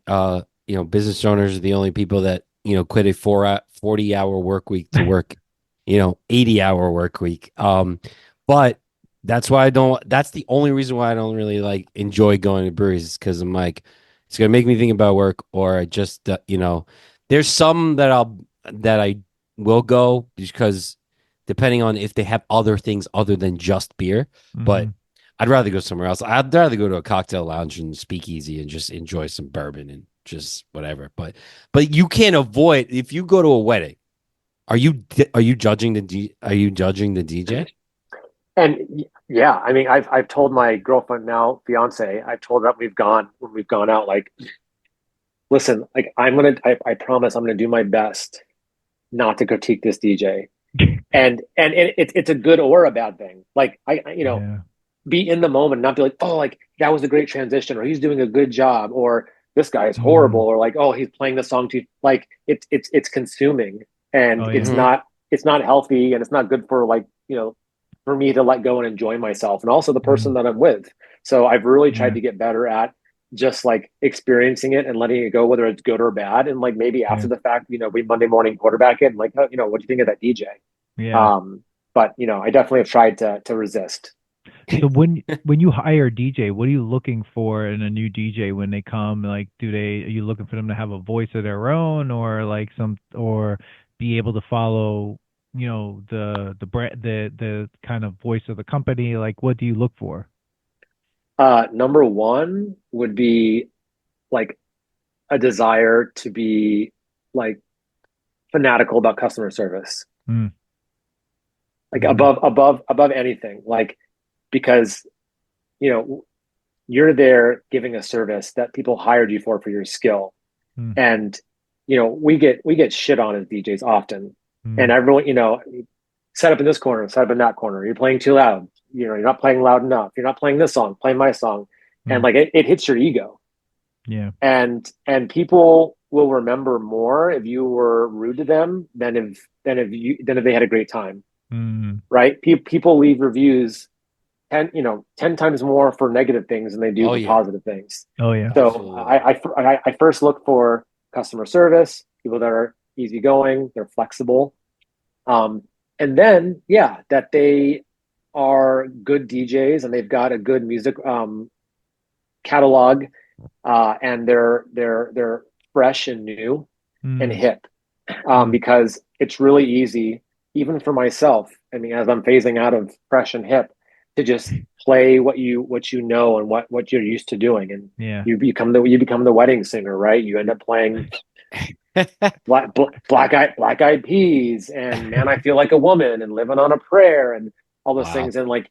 business owners are the only people that, quit a 40-hour work week to work, 80-hour work week. But that's why that's the only reason why I don't really like enjoy going to breweries is because I'm like, it's going to make me think about work or just, there's some that I will go because depending on if they have other things other than just beer, but I'd rather go somewhere else. I'd rather go to a cocktail lounge and speakeasy and just enjoy some bourbon and just whatever. But you can't avoid if you go to a wedding. Are you judging the DJ? And yeah, I mean, I've told my girlfriend now, fiance, I've told her that when we've gone out, like, listen, like I promise I'm gonna do my best not to critique this DJ. and it's a good or a bad thing. Like be in the moment, not be like, oh, like that was a great transition, or he's doing a good job, or this guy is horrible, or like, oh, he's playing the song too. Like it's consuming, and it's not healthy, and it's not good for like for me to let go and enjoy myself, and also the person that I'm with. So I've really tried to get better at just like experiencing it and letting it go, whether it's good or bad, and like maybe after the fact, we Monday morning quarterback it, and like, what do you think of that DJ? Yeah. But I definitely have tried to resist. So when you hire a DJ, what are you looking for in a new DJ when they come? Like, are you looking for them to have a voice of their own, or like or be able to follow, the brand, the kind of voice of the company? Like, what do you look for? Number one would be like a desire to be like fanatical about customer service. Like above anything, like, because you're there giving a service that people hired you for your skill. And we get shit on as DJs often, and everyone set up in this corner, set up in that corner, you're playing too loud, you're not playing loud enough, you're not playing this song, play my song. And like it hits your ego. And people will remember more if you were rude to them than if they had a great time. Right? People leave reviews 10 times more for negative things than they do for positive things. So I first look for customer service, people that are easygoing, they're flexible, and then that they are good DJs and they've got a good music catalog, and they're fresh and new and Mm. hip, because it's really easy, even for myself. I mean, as I'm phasing out of fresh and hip, to just play what you know and what you're used to doing, and Yeah. you become the wedding singer, right? You end up playing black eyed peas and Man I Feel Like a Woman and Living on a Prayer and all those Wow. things. And like,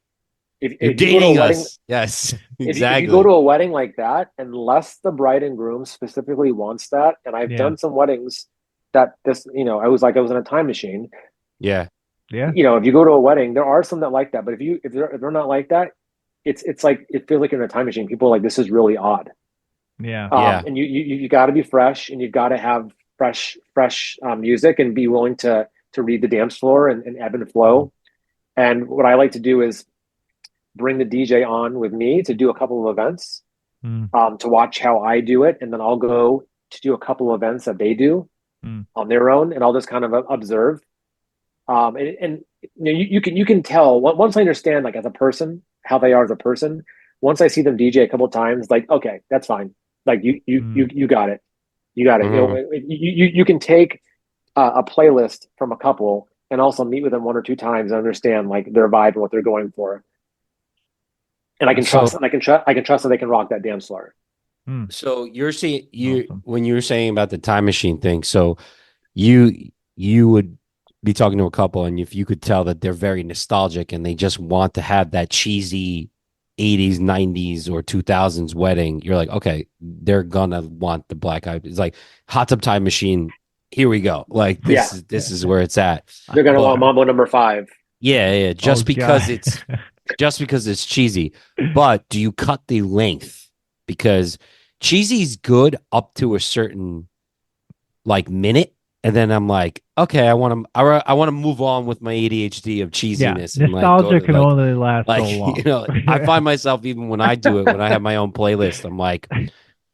You're if you go to a dating wedding, us. Yes, if you go exactly. to a wedding like that, unless the bride and groom specifically wants that, and I've Yeah. done some weddings that this, I was in a time machine. Yeah. Yeah. If you go to a wedding, there are some that like that, but if they're not like that, it's like it feels like you're in a time machine. People are like, this is really odd. Yeah. Yeah. And you got to be fresh, and you've got to have fresh music, and be willing to read the dance floor and ebb and flow. And what I like to do is bring the DJ on with me to do a couple of events, Mm. to watch how I do it, and then I'll go to do a couple of events that they do Mm. on their own, and I'll just kind of observe. And you can tell once I understand, like, as a person, how they are as a person. Once I see them DJ a couple of times, like, okay, that's fine. Like, you got it. You got it. Mhm. You can take a playlist from a couple and also meet with them one or two times and understand, like, their vibe and what they're going for. And I can So, trust, that they can rock that dance floor. Mm. so you're saying Awesome. when you were saying about the time machine thing, so you would be talking to a couple, and if you could tell that they're very nostalgic and they just want to have that cheesy 80s, 90s, or 2000s wedding, you're like, okay, they're gonna want the Black Eyed. It's like Hot Tub Time Machine. Here we go. Like Yeah, this is where it's at. they're gonna But want Mambo Number Five. yeah, Oh God. just because it's cheesy. But do you cut the length? Because cheesy's good up to a certain like minute, and then I'm like, okay, I want to move on with my ADHD of Yeah. cheesiness and like go Nostalgia to can only last so long. I find myself, even when I do it, when I have my own playlist, I'm like,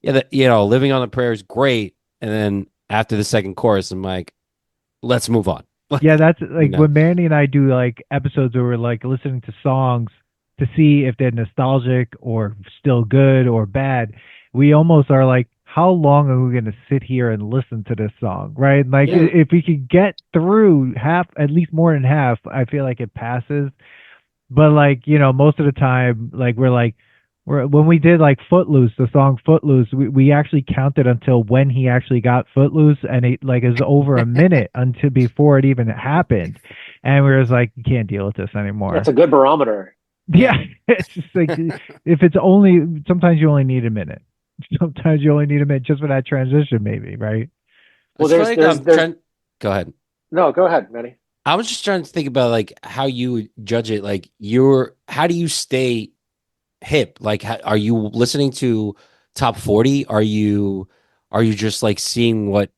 yeah, Living on a Prayer is great, and then after the second chorus, I'm like, let's move on. Yeah, that's You like know, when Manny and I do like episodes where we're like listening to songs to see if they're nostalgic or still good or bad. We almost are like, how long are we going to sit here and listen to this song, right? Like, Yeah. if we could get through half, at least more than half, I feel like it passes. But like, most of the time, like when we did like Footloose, the song Footloose, we actually counted until when he actually got Footloose, and it like is over a minute until before it even happened, and we was like, you can't deal with this That's anymore. a good barometer. Yeah, it's just like, if it's only, sometimes you only need a minute. Sometimes you only need a minute just for that transition, maybe, right? Well, it's funny. I'm there's trying. Go ahead. no, go ahead, Manny. I was just trying to think about like how you would judge it. Like how do you stay hip? Like, are you listening to top 40? Are you just like seeing what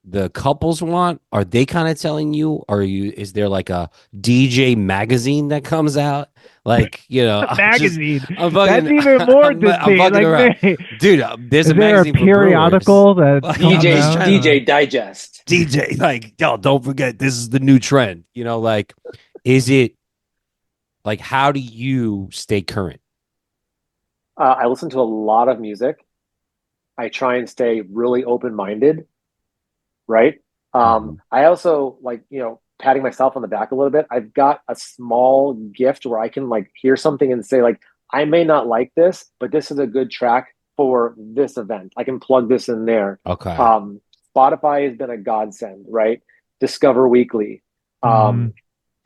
the couples want? Are they kind of telling you? Is there like a DJ magazine that comes out? Like, A magazine. I'm That's fucking, even more I'm distinct. fucking Like, around. man, Dude, there's is a there a magazine for brewers. periodical that comes I'm just DJ out? trying to DJ Digest. DJ, like, yo, don't forget, this is the new trend. Like, is it like, how do you stay current? I listen to a lot of music. I try and stay really open minded, right? Mhm. I also, like, patting myself on the back a little bit. I've got a small gift where I can, like, hear something and say, like, I may not like this, but this is a good track for this event. I can plug this in there. Okay. Um, Spotify has been a godsend, right? Discover Weekly, Mm-hmm. um,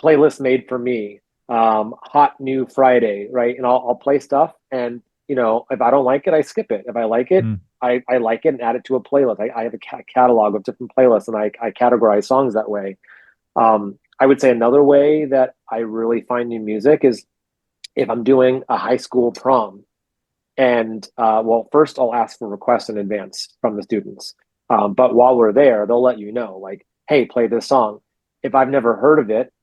playlist made for me, Hot New Friday, right? And I'll play stuff, and if I don't like it, I skip it. If I like it, I like it and add it to a playlist. I have a catalog of different playlists, and I categorize songs that way. I would say another way that I really find new music is if I'm doing a high school prom. And well, first I'll ask for requests in advance from the students. But while we're there, they'll let you know, like, hey, play this song. If I've never heard of it,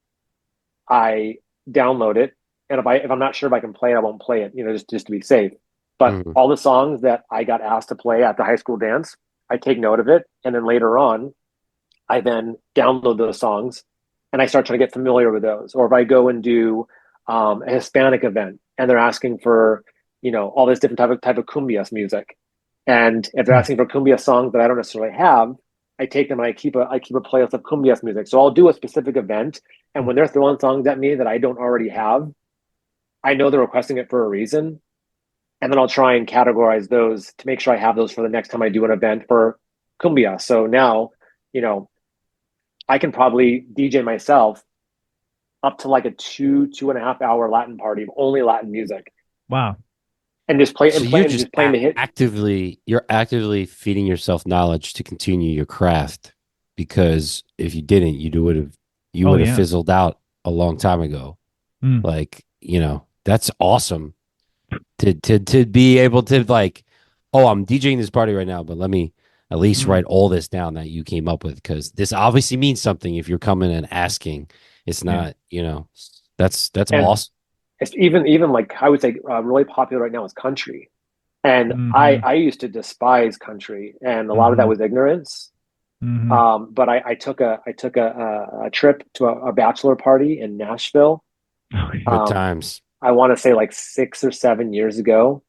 I download it. And if I'm not sure if I can play it, I won't play it, just to be safe. But Mhm. all the songs that I got asked to play at the high school dance, I take note of it. And then later on, I then download those songs and I start trying to get familiar with those. Or if I go and do a Hispanic event and they're asking for, all this different type of cumbias music, And if they're asking for cumbia songs that I don't necessarily have, I take them and I keep a playlist of cumbias music. So I'll do a specific event, and when they're throwing songs at me that I don't already have, I know they're requesting it for a reason, and then I'll try and categorize those to make sure I have those for the next time I do an event for cumbia. So now, I can probably DJ myself up to like a 2.5 hour Latin party of only Latin music. Wow. And just play So and you're play, just playing the hit. you're actively feeding yourself knowledge to continue your craft, because if you didn't, you would have fizzled out a long time ago. Like, that's awesome to be able to like, oh, I'm DJing this party right now, but let me at least write all this down that you came up with, because this obviously means something if you're coming and asking. It's not, that's awesome. It's even like I would say really popular right now is country. And I used to despise country, and a lot of that was ignorance. But I took a trip to a bachelor party in Nashville. Good times. I want to say like 6 or 7 years ago.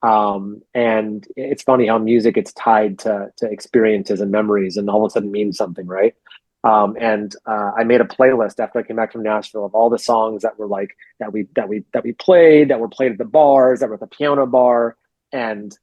And it's funny how music gets tied to experiences and memories, and all of a sudden means something, right? I made a playlist after I came back from Nashville of all the songs that were like that we played, that were played at the bars, that were at the piano bar. And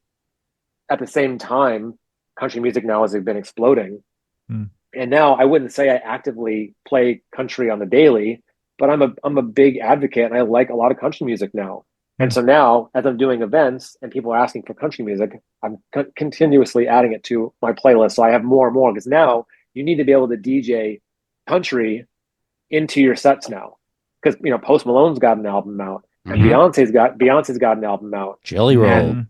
at the same time, country music now has been exploding. And now I wouldn't say I actively play country on the daily, but I'm a big advocate, and I like a lot of country music now. And so now, as I'm doing events and people are asking for country music, I'm continuously adding it to my playlist. So I have more and more, because now you need to be able to DJ country into your sets now. Because Post Malone's got an album out, and Beyonce's got an album out. Jelly Roll.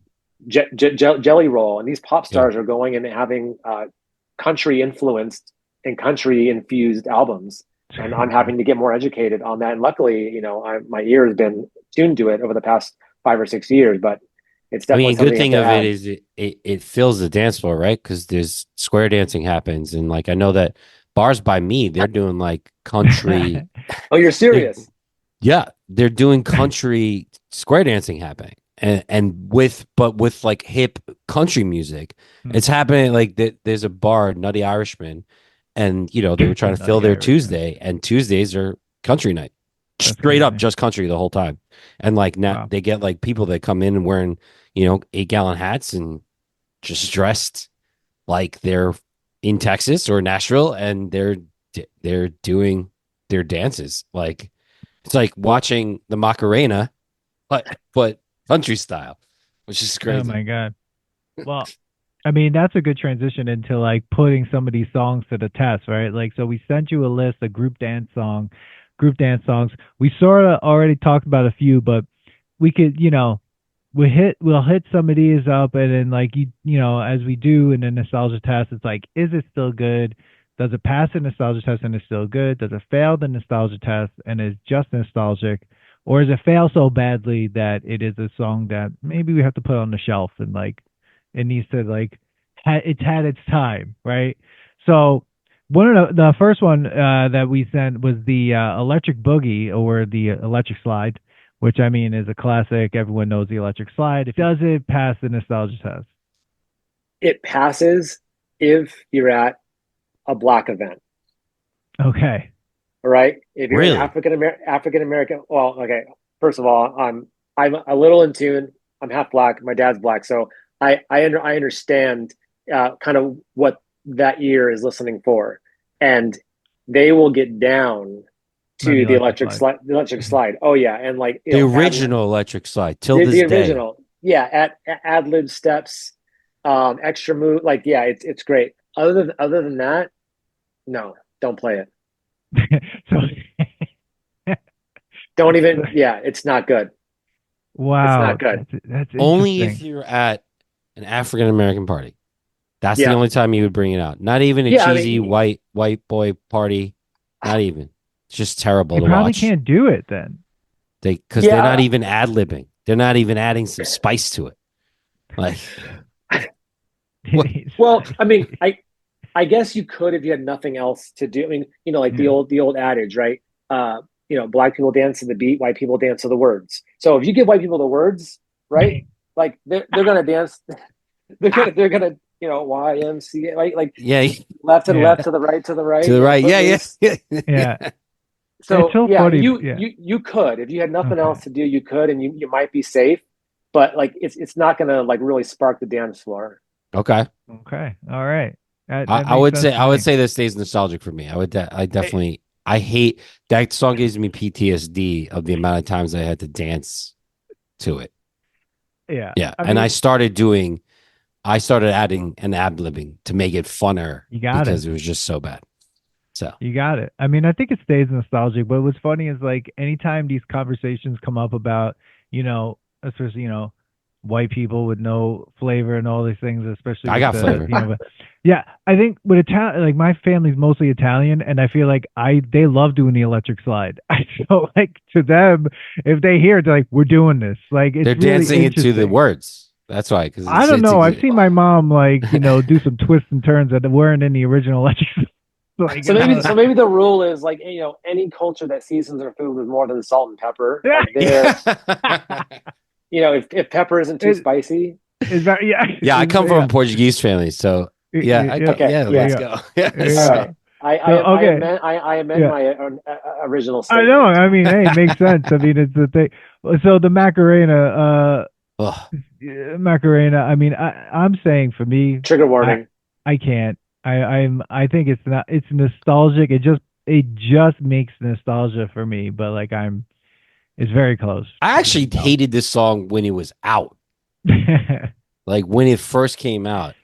Jelly Roll, and these pop stars are going and having country influenced and country infused albums. And I'm having to get more educated on that. And luckily, my ear has been tuned to it over the past 5 or 6 years. But it's definitely a good thing of it is it fills the dance floor, right? Because there's square dancing happens, and like I know that bars by me, they're doing like country. Oh, you're serious? They're doing country square dancing happening, and with like hip country music. It's happening. Like there's a bar, Nutty Irishman. And they were trying to fill their Tuesday, and Tuesdays are country night, straight up just country the whole time. And like now they get like people that come in and wearing 8-gallon hats and just dressed like they're in Texas or Nashville, and they're doing their dances. Like it's like watching the Macarena, but country style, which is crazy. Oh my god! Well. I mean, that's a good transition into like putting some of these songs to the test, right? Like, so we sent you a list of group dance songs. We sort of already talked about a few, but we could, we'll hit some of these up, and then like, as we do in the nostalgia test, it's like, is it still good? Does it pass the nostalgia test and it's still good? Does it fail the nostalgia test and is just nostalgic? Or does it fail so badly that it is a song that maybe we have to put on the shelf and like, it needs to like, it's had its time, right? So one of the first one that we sent was the Electric Boogie, or the Electric Slide, which I mean is a classic. Everyone knows the Electric Slide. Does it pass the nostalgia test? It passes if you're at a Black event. Okay. Right? If you're really? African American, well, okay. First of all, I'm a little in tune. I'm half Black. My dad's Black, so I understand kind of what that ear is listening for, and they will get down to the electric slide. The electric slide. Oh yeah, and like the original electric slide till this the day. Original, yeah, at ad lib steps, extra move. Like yeah, it's great. Other than that, no, don't play it. Don't even. Yeah, it's not good. Wow, it's not good. That's only if you're at an African American party. That's the only time you would bring it out. Not even a cheesy white boy party. Not even. It's just terrible to watch. You probably can't do it then. Because they're not even ad-libbing. They're not even adding some spice to it. Like, well, I mean, I guess you could if you had nothing else to do. I mean, like the old adage, right? Black people dance to the beat, white people dance to the words. So if you give white people the words, right? Like they're gonna dance. they're gonna YMCA, like Yeah, left to the left, to the right, to the right, to the right. Yeah. Yeah. So It's so yeah, funny. you could, if you had nothing else to do, you could, and you might be safe, but like it's not gonna like really spark the dance floor. Okay. Okay. All right. That I makes would sense say to I would me. say this stays nostalgic for me. I definitely I hate that song gives me PTSD of the amount of times I had to dance to it. Yeah. Yeah. I And mean, I started adding an ad-libbing to make it funner you got it. because it was just so bad. So You got it. I mean, I think it stays nostalgic, but what's funny is like anytime these conversations come up about, especially, white people with no flavor and all these things, especially I with got flavor. but yeah, I think with Italian, like my family's mostly Italian, and I feel like they love doing the electric slide. I feel like to them, if they hear it, they're like, we're doing this. Like it's They're really dancing into the interesting. words. That's why, because I don't know. I've seen my mom like, do some twists and turns that weren't in the original electric slide. Like, So maybe the rule is like any culture that seasons their food with more than salt and pepper, like they're if pepper isn't too spicy. Is that Yeah, I come from a Portuguese family, so yeah, let's go. All right. I amend my original statement. I know. I mean, hey, it makes sense. I mean, it's the thing. So the Macarena, Macarena. I mean, I'm saying for me, trigger warning. I can't. I think it's not. It's nostalgic. It just makes nostalgia for me. But like it's very close. I actually hated this song when it was out. Like when it first came out.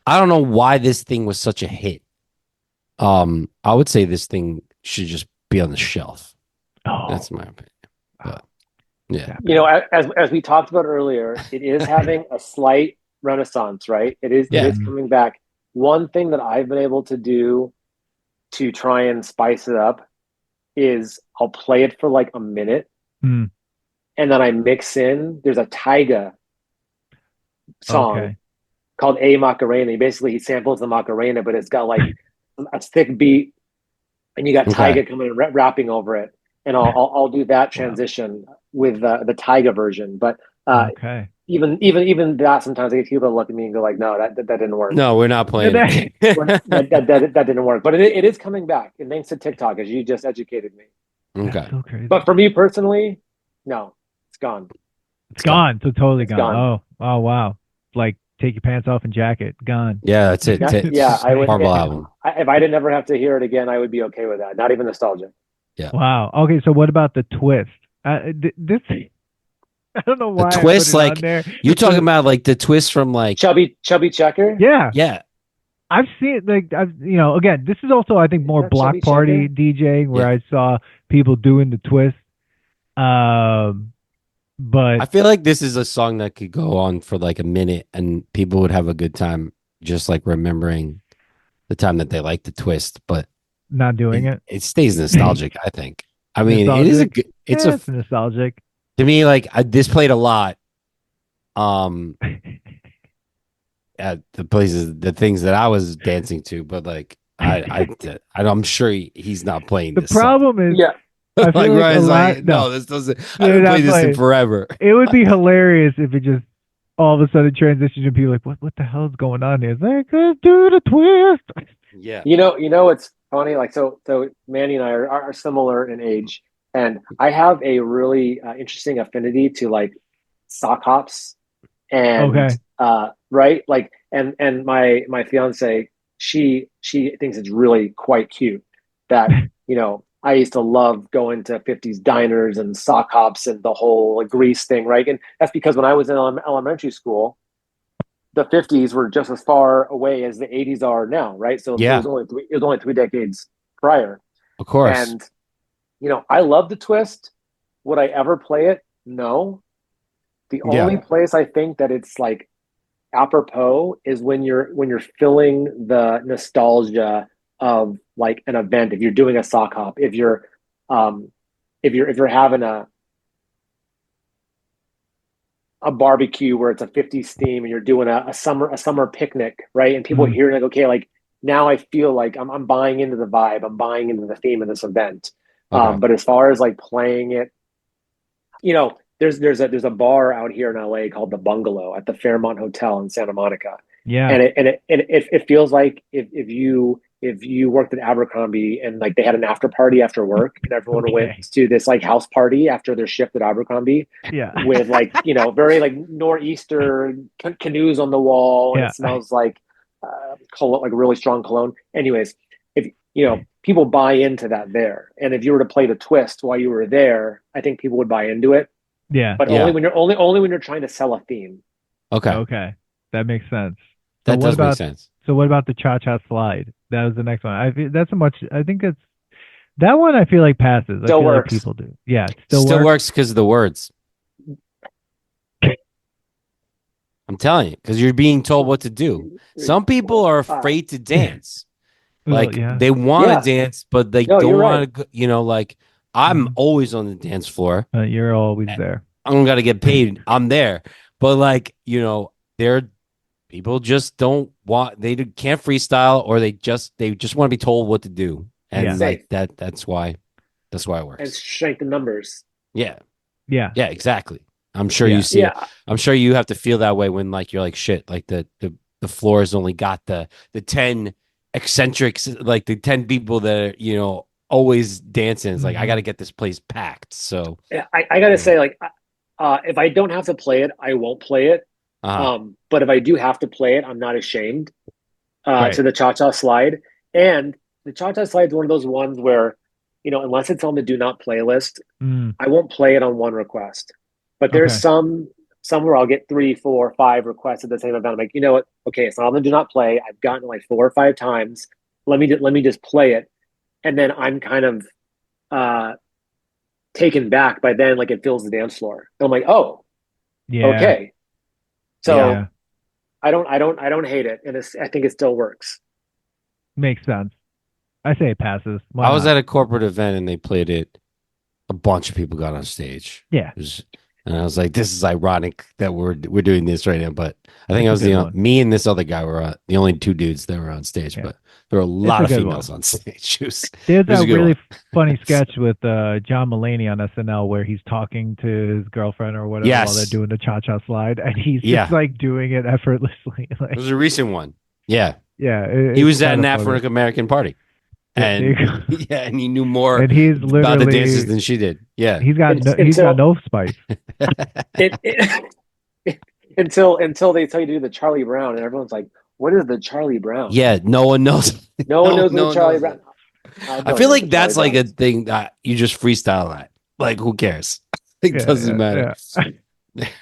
I don't know why this thing was such a hit. I would say this thing should just be on the shelf. Oh. That's my opinion. But, yeah. As we talked about earlier, it is having a slight renaissance, right? It is coming back. One thing that I've been able to do to try and spice it up is I'll play it for like a minute, and then I mix in. There's a Tyga song called A Macarena. Basically, he samples the Macarena, but it's got like a thick beat, and you got Tyga coming and rapping over it. And I'll do that transition with the Tyga version. But even that, sometimes I get people to look at me and go like, "No, that didn't work." No, we're not playing it. that didn't work. But it is coming back, and thanks to TikTok, as you just educated me. Okay. So crazy. But for me personally, no, it's gone. It's gone. So totally It's gone. gone. Oh wow. Like take your pants off and jacket. Gone. Yeah, that's it. I would. Horrible album. If I didn't ever have to hear it again, I would be okay with that. Not even nostalgia. Yeah. Wow. Okay. So what about the twist? This. I don't know why. The twist, like you're talking about, like the twist from like Chubby Checker. Yeah. Yeah. I've seen it. Like again, this is also I think more block party DJing where I saw people doing the twist. But I feel like this is a song that could go on for like a minute and people would have a good time just like remembering the time that they liked the twist, but not doing it. It stays nostalgic, I think. I mean, nostalgic? It is a good, it's nostalgic. To me, like this played a lot at the places, the things that I was dancing to, but like I'm sure he's not playing this. The problem is I feel like Ryan's like, no, this doesn't. I haven't played this in forever. It would be hilarious if it just all of a sudden transitioned to be like, what the hell's going on here? It's like, let's do the twist. Yeah. It's funny. Like, so Manny and I are similar in age, and I have a really interesting affinity to like sock hops, and right, like, and my fiance, she thinks it's really quite cute that I used to love going to 50s diners and sock hops and the whole like, grease thing, right? And that's because when I was in elementary school, the 50s were just as far away as the 80s are now, right? So it was only 3 decades prior. Of course. And I love the twist. Would I ever play it? No. The only place I think that it's like apropos is when you're filling the nostalgia of like an event. If you're doing a sock hop, if you're having a barbecue where it's a 50s theme and you're doing a summer picnic, right? And people hear like, okay, like now I feel like I'm buying into the vibe, I'm buying into the theme of this event. But as far as like playing it, there's a bar out here in LA called the Bungalow at the Fairmont Hotel in Santa Monica. Yeah. And it feels like if you worked at Abercrombie and like they had an after party after work and everyone went to this like house party after their shift at Abercrombie. Yeah. With like, very like nor'easter canoes on the wall, and it smells like like really strong cologne. Anyways, if people buy into that there, and if you were to play the twist while you were there, I think people would buy into it. Yeah. But only when you're trying to sell a theme. Okay. That makes sense. That does make sense. So what about the cha-cha slide? That was the next one. I think it's that one. I feel like passes. Still works. Like people do. Yeah, it still works because of the words. I'm telling you, because you're being told what to do. Some people are afraid to dance. Like they want to dance, but they don't want to. Like I'm always on the dance floor. You're always there. I don't got to get paid. I'm there, but like people just don't want. They can't freestyle, or they just want to be told what to do, and like that. That's why it works. And strength in numbers. Yeah, exactly. I'm sure you see it. I'm sure you have to feel that way when like you're like shit. Like the floor has only got the 10 eccentrics, like the 10 people that are always dancing. It's like I got to get this place packed. So I got to say, like, if I don't have to play it, I won't play it. But if I do have to play it, I'm not ashamed to the cha-cha slide. And the cha-cha slide is one of those ones where, unless it's on the do not play list, I won't play it on one request. But there's some where I'll get 3, 4, 5 requests at the same event. I'm like, you know what? Okay, it's not on the do not play. I've gotten it like 4 or 5 times. Let me just play it. And then I'm kind of taken back by then, like it fills the dance floor. And I'm like, oh, okay. So I don't hate it, and I think it still works. Makes sense. I say it passes. I was at a corporate event and they played it. A bunch of people got on stage. Yeah, and I was like, "This is ironic that we're doing this right now." But I think I was me and this other guy were the only 2 dudes that were on stage. But there were a lot of females on stage. There's that really funny sketch with John Mulaney on SNL where he's talking to his girlfriend or whatever while they're doing the cha-cha slide, and he's just like doing it effortlessly. Like, it was a recent one. Yeah. Yeah. He was at an African American party. And and he knew more and he's about the dances than she did. Yeah. He's got no spice. Until they tell you to do the Charlie Brown, and everyone's like, what is the Charlie Brown? Yeah, no one knows. No one knows the Charlie Brown. I feel like that's like a thing that you just freestyle at. Like, who cares? It doesn't matter.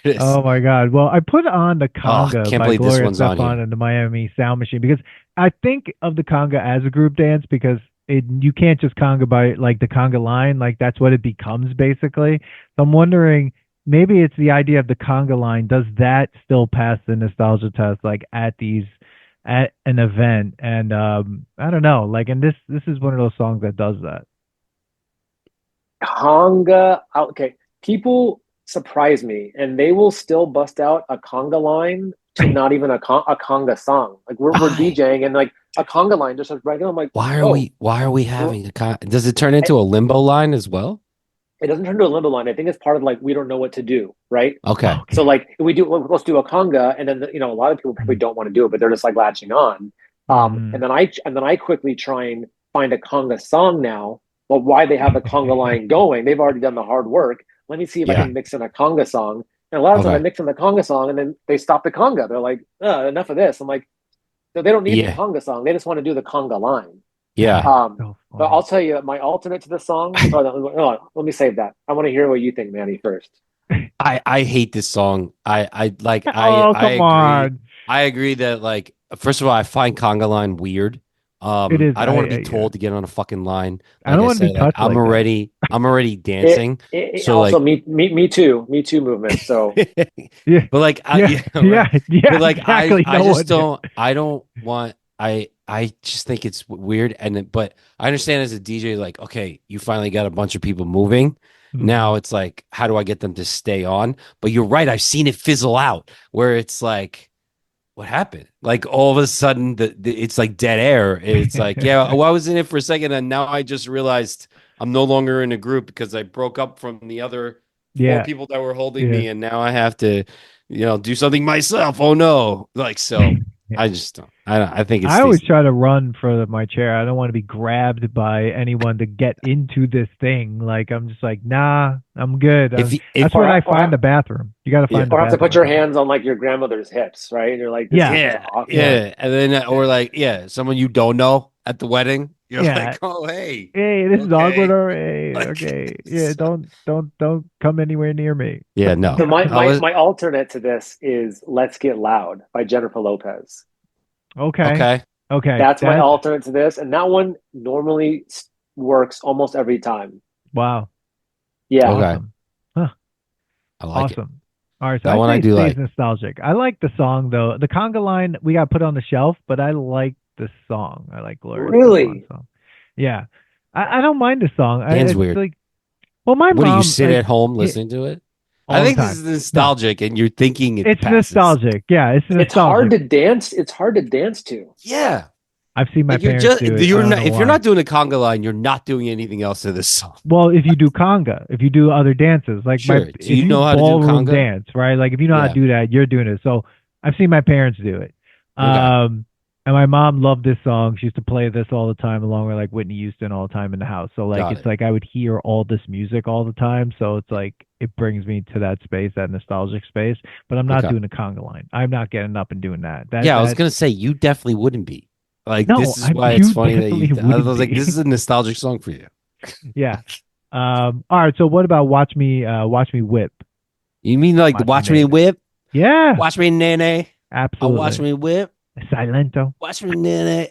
Yeah. Oh my God. Well, I put on the conga by Gloria Estefan and the Miami Sound Machine because I think of the conga as a group dance because you can't just conga by like the conga line. Like that's what it becomes basically. So I'm wondering, maybe it's the idea of the conga line. Does that still pass the nostalgia test like at an event? And I don't know. Like, and this is one of those songs that does that. Conga. Okay. People surprise me, and they will still bust out a conga line to not even a conga song. Like we're DJing, and like a conga line just right now. I'm like, why are we having a conga? Does it turn into a limbo line as well? It doesn't turn into a limbo line. I think it's part of like we don't know what to do, right? Okay. So like let's do a conga, and then a lot of people probably don't want to do it, but they're just like latching on. And then I quickly try and find a conga song now. Well, why they have the conga line going? They've already done the hard work. Let me see if I can mix in a conga song. And a lot of times I mix in the conga song, and then they stop the conga. They're like, enough of this. I'm like, they don't need the conga song. They just want to do the conga line. Yeah. But I'll tell you my alternate to the song. Let me save that. I want to hear what you think, Manny, first. I hate this song. I agree that like first of all, I find conga line weird. It is. I don't want to be told to get on a fucking line. Like I don't want to be touched. I'm already dancing. So also, like, me too movement. So yeah, but like But like exactly. I don't want. I just think it's weird. But I understand as a DJ, like, okay, you finally got a bunch of people moving. Mm-hmm. Now it's like, how do I get them to stay on? But you're right. I've seen it fizzle out where it's like, what happened? Like all of a sudden, it's like dead air. It's like, I was in it for a second, and now I just realized I'm no longer in a group because I broke up from the other four people that were holding me, and now I have to, do something myself. Oh no! Like so, I just don't. I think it's. I always try to run for my chair. I don't want to be grabbed by anyone to get into this thing. Like I'm just like, nah, I'm good. That's when I find the bathroom. You got to find the bathroom. Or have to put your hands on like your grandmother's hips, right? And you're like, yeah, and then or like someone you don't know at the wedding. You're like, oh hey, this is awkward. Or hey, okay, don't come anywhere near me. Yeah, no. So my alternate to this is "Let's Get Loud" by Jennifer Lopez. Okay. That's my alternate to this, and that one normally works almost every time. Wow. Yeah. Awesome. Huh. I like it. All right, so that one I do like. Nostalgic. I like the song though. The conga line we got put on the shelf, but I like the song. I like Glorious. Really? Song. Yeah. I don't mind the song. It's weird. Like, well, my mom. Do you sit at home listening to it? I think this is nostalgic, and you're thinking it's nostalgic. Yeah, it's nostalgic. It's hard to dance. It's hard to dance to. Yeah, I've seen my parents do it. If you're not doing a conga line, you're not doing anything else to this song. Well, if you do conga, if you do other dances, like if you know how to do conga dance, right? Like if you know how to do that, you're doing it. So I've seen my parents do it. And my mom loved this song. She used to play this all the time, along with like Whitney Houston all the time in the house. So like it's like I would hear all this music all the time. So it's like it brings me to that space, that nostalgic space. But I'm not doing a conga line. I'm not getting up and doing that. I was gonna say you definitely wouldn't be. Like this is why it's funny that I was like, this is a nostalgic song for you. Yeah. All right. So what about Watch Me Whip? You mean like the Watch Me Whip? Yeah. Watch Me Nene. Absolutely. Watch Me Whip. Silento. Watch Me Nene.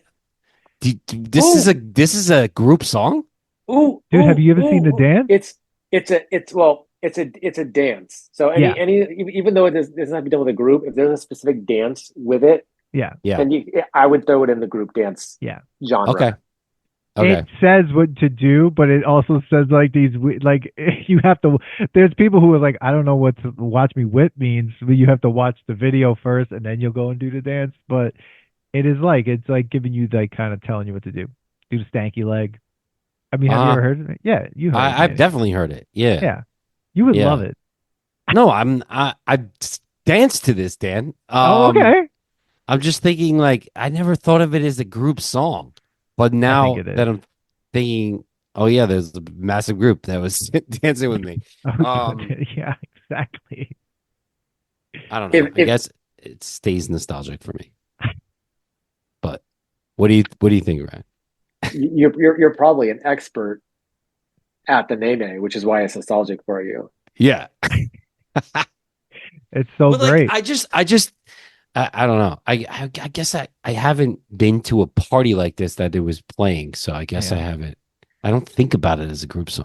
This is a group song? Ooh, dude, have you ever seen the dance? It's a dance. So any even though it doesn't have to be done with a group, if there's a specific dance with it, then I would throw it in the group dance genre. Okay. It says what to do, but it also says like these like you have to. There's people who are like, I don't know what to Watch Me Whip means, but you have to watch the video first and then you'll go and do the dance. But it's like giving you like kind of telling you what to do. Do the stanky leg. I mean, have you ever heard of it? Yeah, you heard it. I've definitely heard it. Yeah. Yeah. You would love it. No, I danced to this, Dan. Okay. I'm just thinking like I never thought of it as a group song. But now that I'm thinking, oh yeah, there's a massive group that was dancing with me. Yeah, exactly. I don't know. I guess it stays nostalgic for me. But what do you think, Ryan? You're probably an expert at the nene, which is why it's nostalgic for you. Yeah. It's so great. I don't know. I guess I haven't been to a party like this that it was playing, so I guess I haven't. I don't think about it as a group song.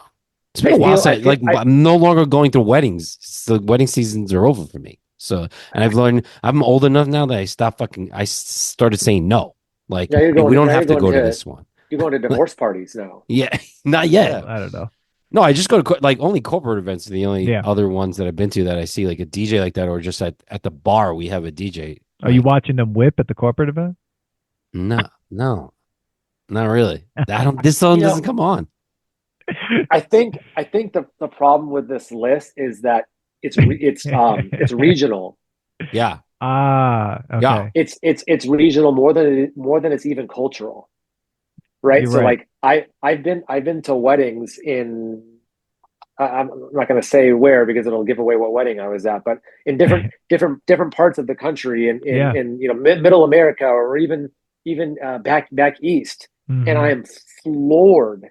It's been a while since I'm no longer going to weddings. The wedding seasons are over for me. So, and I've learned I'm old enough now that I started saying no. Like we don't have to go to this one. You're going to divorce parties now. Yeah, not yet. I don't know. No, I just go to like only corporate events are the only other ones that I've been to that I see like a DJ like that, or just at the bar we have a DJ. Are you watching them whip at the corporate event? No, not really. This song doesn't come on. I think the problem with this list is that it's regional. Yeah. Okay. Yeah. It's regional more than it's even cultural. Right. You're so right. like I've been to weddings in I'm not going to say where because it'll give away what wedding I was at, but in different parts of the country in middle America or even back east. Mm-hmm. And I am floored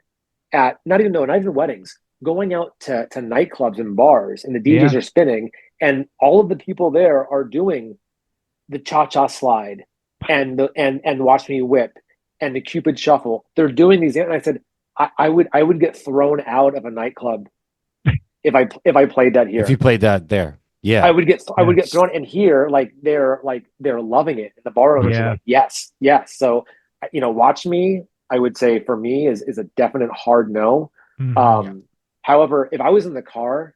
at not even weddings, going out to nightclubs and bars and the DJs are spinning and all of the people there are doing the cha-cha slide and Watch Me Whip and the Cupid Shuffle. They're doing these, and I said I would get thrown out of a nightclub if I played that here. If you played that there, I would get thrown. And here, they're loving it. And the bar owners are like, yes. So Watch Me, I would say for me is a definite hard no. Mm-hmm. However, if I was in the car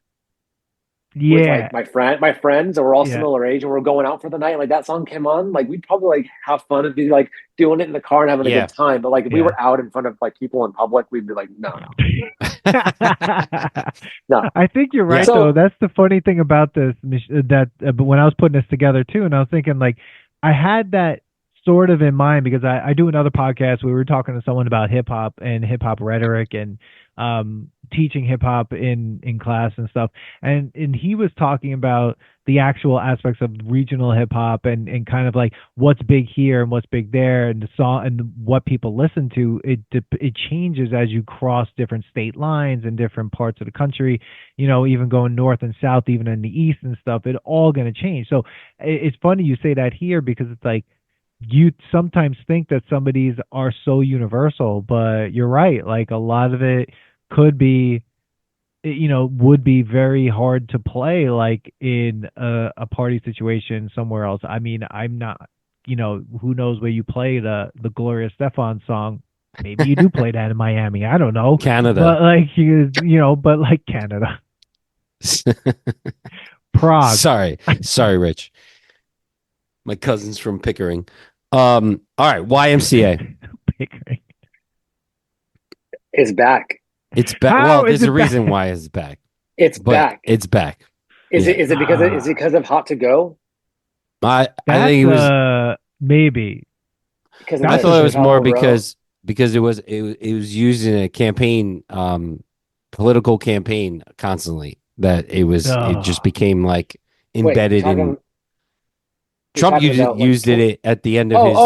with Yeah. like my friends, or we're all similar age, and we're going out for the night. Like that song came on, like we'd probably like have fun and be like doing it in the car and having a good time. But like if we were out in front of like people in public, we'd be like, no. No. I think you're right though. That's the funny thing about this. That when I was putting this together too, and I was thinking like I had that sort of in mind because I do another podcast where we were talking to someone about hip hop and hip hop rhetoric and teaching hip hop in class and stuff, and he was talking about the actual aspects of regional hip hop and kind of like what's big here and what's big there, and the song and what people listen to. It changes as you cross different state lines and different parts of the country, you know, even going north and south, even in the east and stuff. It's all going to change. So it's funny you say that here because it's like you sometimes think that some of these are so universal, but you're right. Like a lot of it could be, you know, would be very hard to play like in a party situation somewhere else. I mean, I'm not, you know, who knows where you play the Gloria Stefan song. Maybe you do play that in Miami. I don't know. Canada. But like, you know, but like Canada. Prague. Sorry, Rich. My cousin's from Pickering. All right, YMCA. Pickering. It's back. It's back. Well, there's a reason why it's back. It's back. It's back. Is it because of Hot to Go? I think it was maybe. Because I thought it was more because it was used in a campaign, political campaign constantly. That it just became like embedded in. Trump used it at the end of his.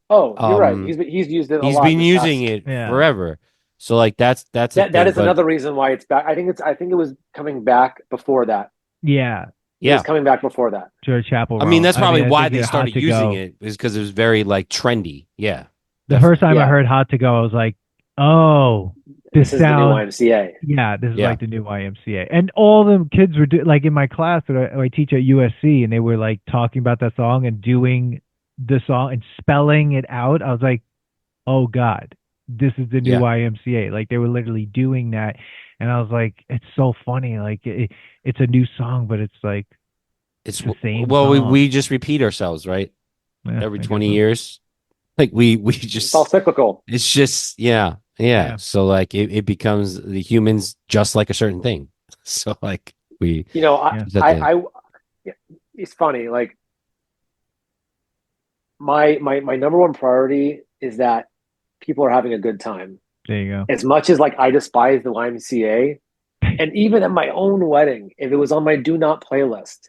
You're right. He's used it. He's been using it forever. So like that is another reason why it's back. I think it was coming back before that. Yeah. It was coming back before that. George Chapel. I mean, that's probably why they started using it, is because it was very like trendy. Yeah. The first time I heard Hot to Go, I was like, oh, this is the new YMCA. Yeah, this is like the new YMCA. And all them kids were like in my class that I teach at USC, and they were like talking about that song and doing the song and spelling it out. I was like, oh God, this is the new YMCA. Like they were literally doing that. And I was like, it's so funny. Like it's a new song, but it's like it's the same. Well, song. we just repeat ourselves, right? Every 20 years. Like we just it's all cyclical. It's just yeah. So like it becomes the humans just like a certain thing. So like we, you know, I it's funny. Like my number one priority is that people are having a good time. There you go. As much as like I despise the YMCA, and even at my own wedding, if it was on my do not playlist,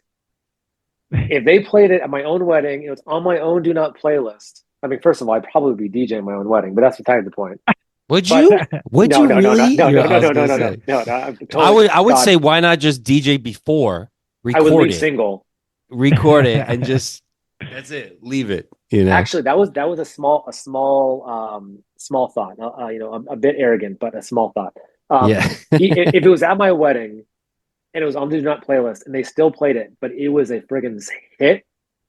if they played it at my own wedding, it was on my own do not playlist. I mean, first of all, I'd probably be DJing my own wedding, but that's beside the point. Would you? Would you really? No. I would say why not just DJ before, record I would leave it, single, record it, and just that's it. Leave it. You know. Actually, that was a small thought. You know, a bit arrogant, but a small thought. If it was at my wedding and it was on the do not playlist and they still played it, but it was a friggin' hit.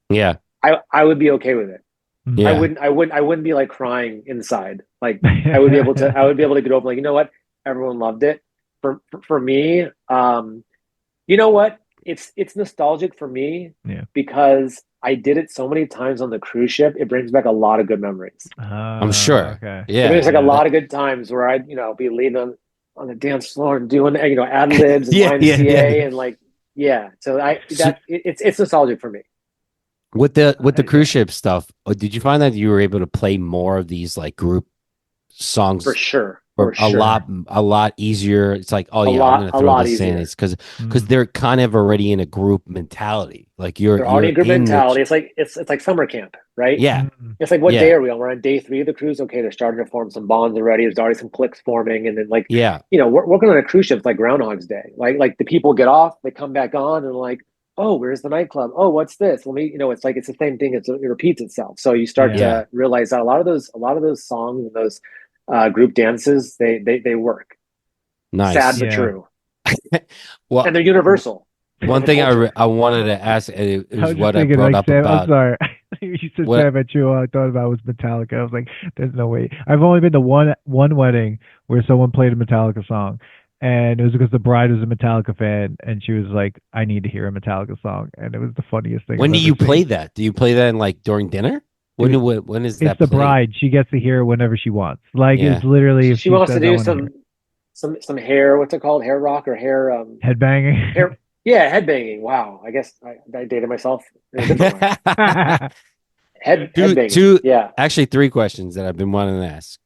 Yeah, I would be okay with it. Yeah. I wouldn't be like crying inside. Like I would be able to get over like, you know what? Everyone loved it. For me, you know what? It's nostalgic for me because I did it so many times on the cruise ship. It brings back a lot of good memories. I'm sure. Okay. Yeah. It brings like a lot of good times where I'd, you know, be leaving on the dance floor and doing, you know, ad libs and YMCA and like, So it's nostalgic for me. With the cruise ship stuff, did you find that you were able to play more of these like group songs? For sure. A lot easier. It's like, I'm gonna throw this in. It's because they're kind of already in a group mentality. Like they're already in a group mentality. It's like summer camp, right? Yeah. It's like what day are we on? We're on day 3 of the cruise. Okay, they're starting to form some bonds already. There's already some cliques forming, and then like you know, working on a cruise ship is like Groundhog's Day. Like the people get off, they come back on, and like, oh, where's the nightclub? Oh, what's this? Well, you know, it's like it's the same thing. It repeats itself. So you start to realize that a lot of those songs and those group dances, they work. Nice. Sad but true. Well, and they're universal. One thing I wanted to ask is what I brought up Sam, about. I'm sorry. You said Sam but true. All I thought about was Metallica. I was like, there's no way. I've only been to one wedding where someone played a Metallica song, And it was because the bride was a Metallica fan, and she was like, "I need to hear a Metallica song," and it was the funniest thing. When I've do ever you play seen. that? Do you play that in like during dinner? When Dude, when is it's that the played? bride. She gets to hear it whenever she wants. Like it's Yeah. literally if She she wants to says, "I do want to hear some hair. What's it called? Hair rock or hair headbanging." hair? Yeah, headbanging. Wow. I guess I dated myself in a different way. Headbanging. Two, Yeah. actually three questions that I've been wanting to ask.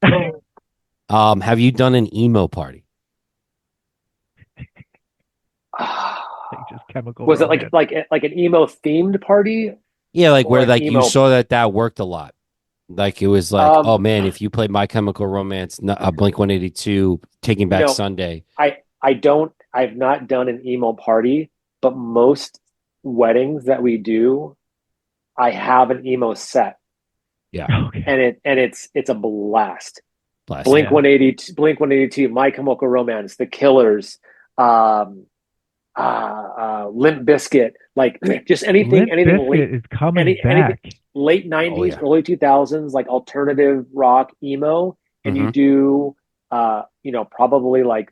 Have you done an emo party? Like just chemical Was it romance. like an emo themed party Yeah, like or where an like you emo? saw that worked a lot. Like it was like, oh Um, man, if you played My Chemical Romance, Blink 182, Taking you Back know, Sunday. I've not done an emo party, but most weddings that we do, I have an emo set, Yeah, Okay. and it's a blast. blast. Yeah. Blink 182, My Chemical Romance, The Killers, um, Limp Bizkit, like just Limp anything Bizkit is coming anything back. late Oh 90s, yeah. early 2000s, like alternative rock emo, and you Mm-hmm. do probably like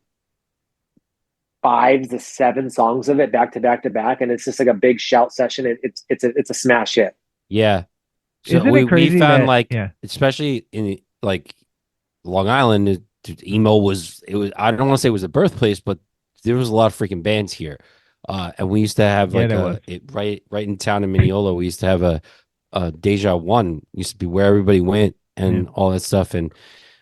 5 to 7 songs of it back to back to back, and it's just like a big shout session. It's a smash hit. Yeah. So Isn't it we crazy found that like, yeah. especially in like Long Island, emo was I don't want to say it was the birthplace, but there was a lot of freaking bands here. And we used to have Yeah, like there was. right in town in Mineola, we used to have a Deja One used to be where everybody went and Yeah. all that stuff. And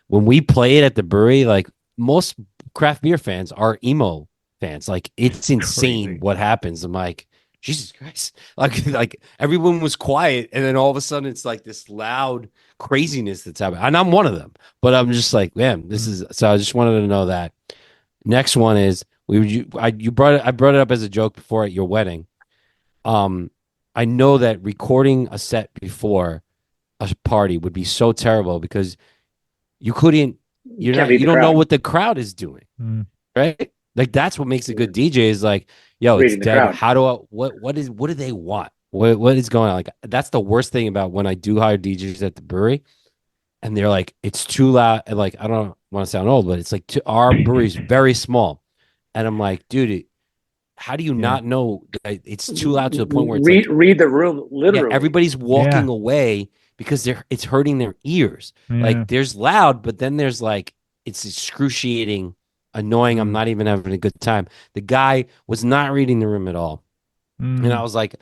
when we played at the brewery, like most craft beer fans are emo fans. Like it's insane Crazy. what happens. I'm like, Jesus Christ. Like everyone was quiet, and then all of a sudden it's like this loud craziness that's happening. And I'm one of them. But I'm just like, man, this is so I just wanted to know that. Next one is I brought it up as a joke before at your wedding. I know that recording a set before a party would be so terrible because you couldn't Can't read you the don't know crowd. what the crowd is doing, Mm. right? Like that's what makes a good DJ is like, yo, it's Reading the dead. crowd. How do I what do they want? What is going on? Like that's the worst thing about when I do hire DJs at the brewery and they're like, it's too loud. And like, I don't want to sound old, but it's like our brewery's very small. And I'm like, dude, how do you not know that it's too loud to the point where it's like, Read the room yeah, literally. everybody's walking Yeah. away because it's hurting their ears. Yeah. Like there's loud, but then there's like it's excruciating, annoying. I'm not even having a good time. The guy was not reading the room at all. And I was like,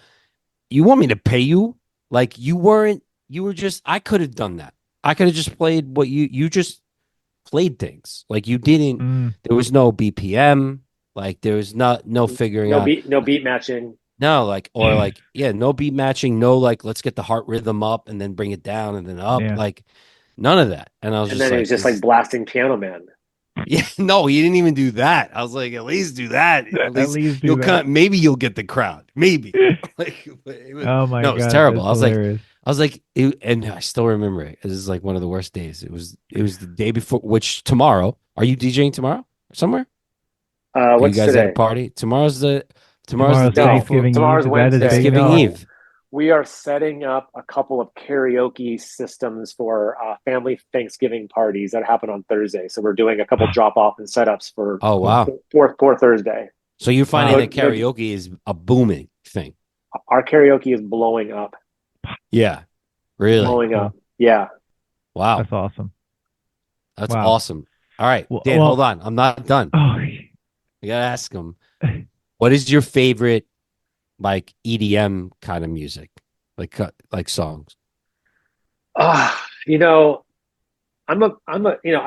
you want me to pay you? Like you weren't, you were just, I could have done that. I could have just played what you just played things. Like you didn't, there was no BPM. Like there was no figuring out. No beat matching. No, like, or like, yeah, no beat matching. No, like, let's get the heart rhythm up and then bring it down and then up. Yeah. Like none of that. And I was And just then it like, was just like blasting Piano Man. yeah, no, he didn't even do that. I was like, at least do that. At least do you'll that. maybe you'll get the crowd. Maybe. Like, it was, Oh my no, it was God, terrible. that's hilarious. I was like, and I still remember it. This is like one of the worst days. It was the day before, which tomorrow, are you DJing tomorrow somewhere? What's you guys today? at a party? Tomorrow's the Tomorrow's day Thanksgiving before. Eve. Tomorrow's Is that Wednesday. as big at Thanksgiving all? Eve. We are setting up a couple of karaoke systems for family Thanksgiving parties that happen on Thursday. So we're doing a couple drop off and setups for Oh wow. for Thursday. So you're finding that They're- karaoke is a booming thing. Our karaoke is blowing up. Yeah. Really? Blowing Cool. up. Yeah. Wow. That's awesome. That's Wow. awesome. All right. Well- Dan, well- hold on. I'm not done. Oh, You gotta ask him. What is your favorite like EDM kind of music? Like songs? You know, I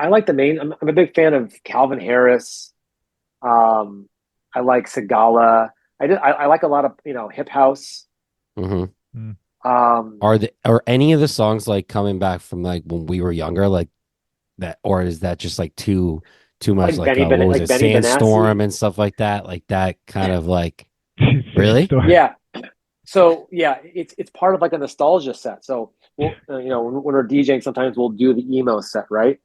like the main. I'm a big fan of Calvin Harris. I like Segala. I like a lot of hip house. Mm-hmm. Um, Are any of the songs like coming back from like when we were younger, like that, or is that just like too much Like like, Benny what was it, Benassi? Sandstorm and stuff like that? Like that kind of like really? yeah. So yeah, it's part of like a nostalgia set. So we'll, when we're DJing, sometimes we'll do the emo set, right?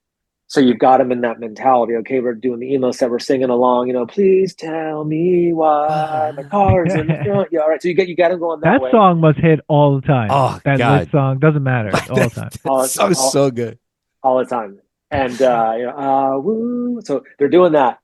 So you've got them in that mentality. Okay, we're doing the emo set. We're singing along. Please tell me why the car's in the front. Yeah, all right. So you got them going that way. That song must hit all the time. Oh, that God. List song doesn't matter all the time. That song's so good. All the time. And woo. So they're doing that.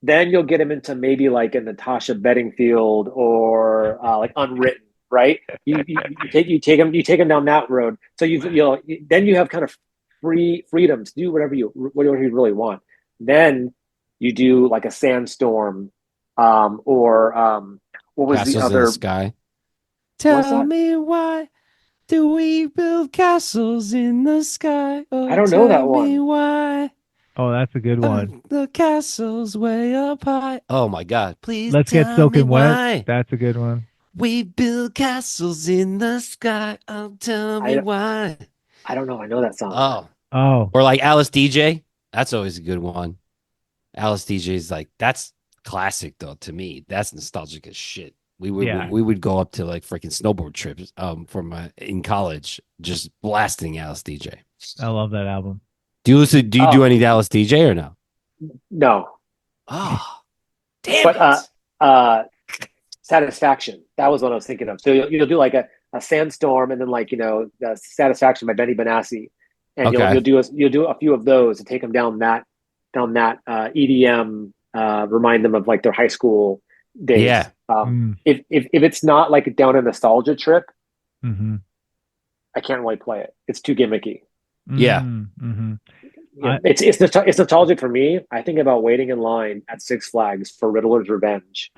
Then you'll get them into maybe like a Natasha Bedingfield or like Unwritten, right? You take them down that road. So then you have kind of freedom to do whatever you really want. Then you do like a Sandstorm, or what was Castles the in other the Sky. What's Tell that? me why do we build castles in the sky? Oh, I don't know that tell me one. why. Oh, that's a good one. The castle's way up high. Oh my God! Please Let's Get tell me Soaking Wet. why That's a good one. we build castles in the sky. Oh, tell me why. I don't know. I know that song. Oh. Or like Alice DJ. That's always a good one. Alice DJ is like, that's classic though to me. That's nostalgic as shit. We would go up to like freaking snowboard trips in college, just blasting Alice DJ. I love that album. Do you do any Alice DJ or no? No. Oh, damn but Satisfaction. That was what I was thinking of. So you'll do like a Sandstorm, and then like the Satisfaction by Benny Benassi, and you'll do a few of those and take them down that EDM, remind them of like their high school days. Yeah. If it's not like down a nostalgia trip, mm-hmm. I can't really play it. It's too gimmicky. Yeah. Mm-hmm. It's nostalgic for me. I think about waiting in line at Six Flags for Riddler's Revenge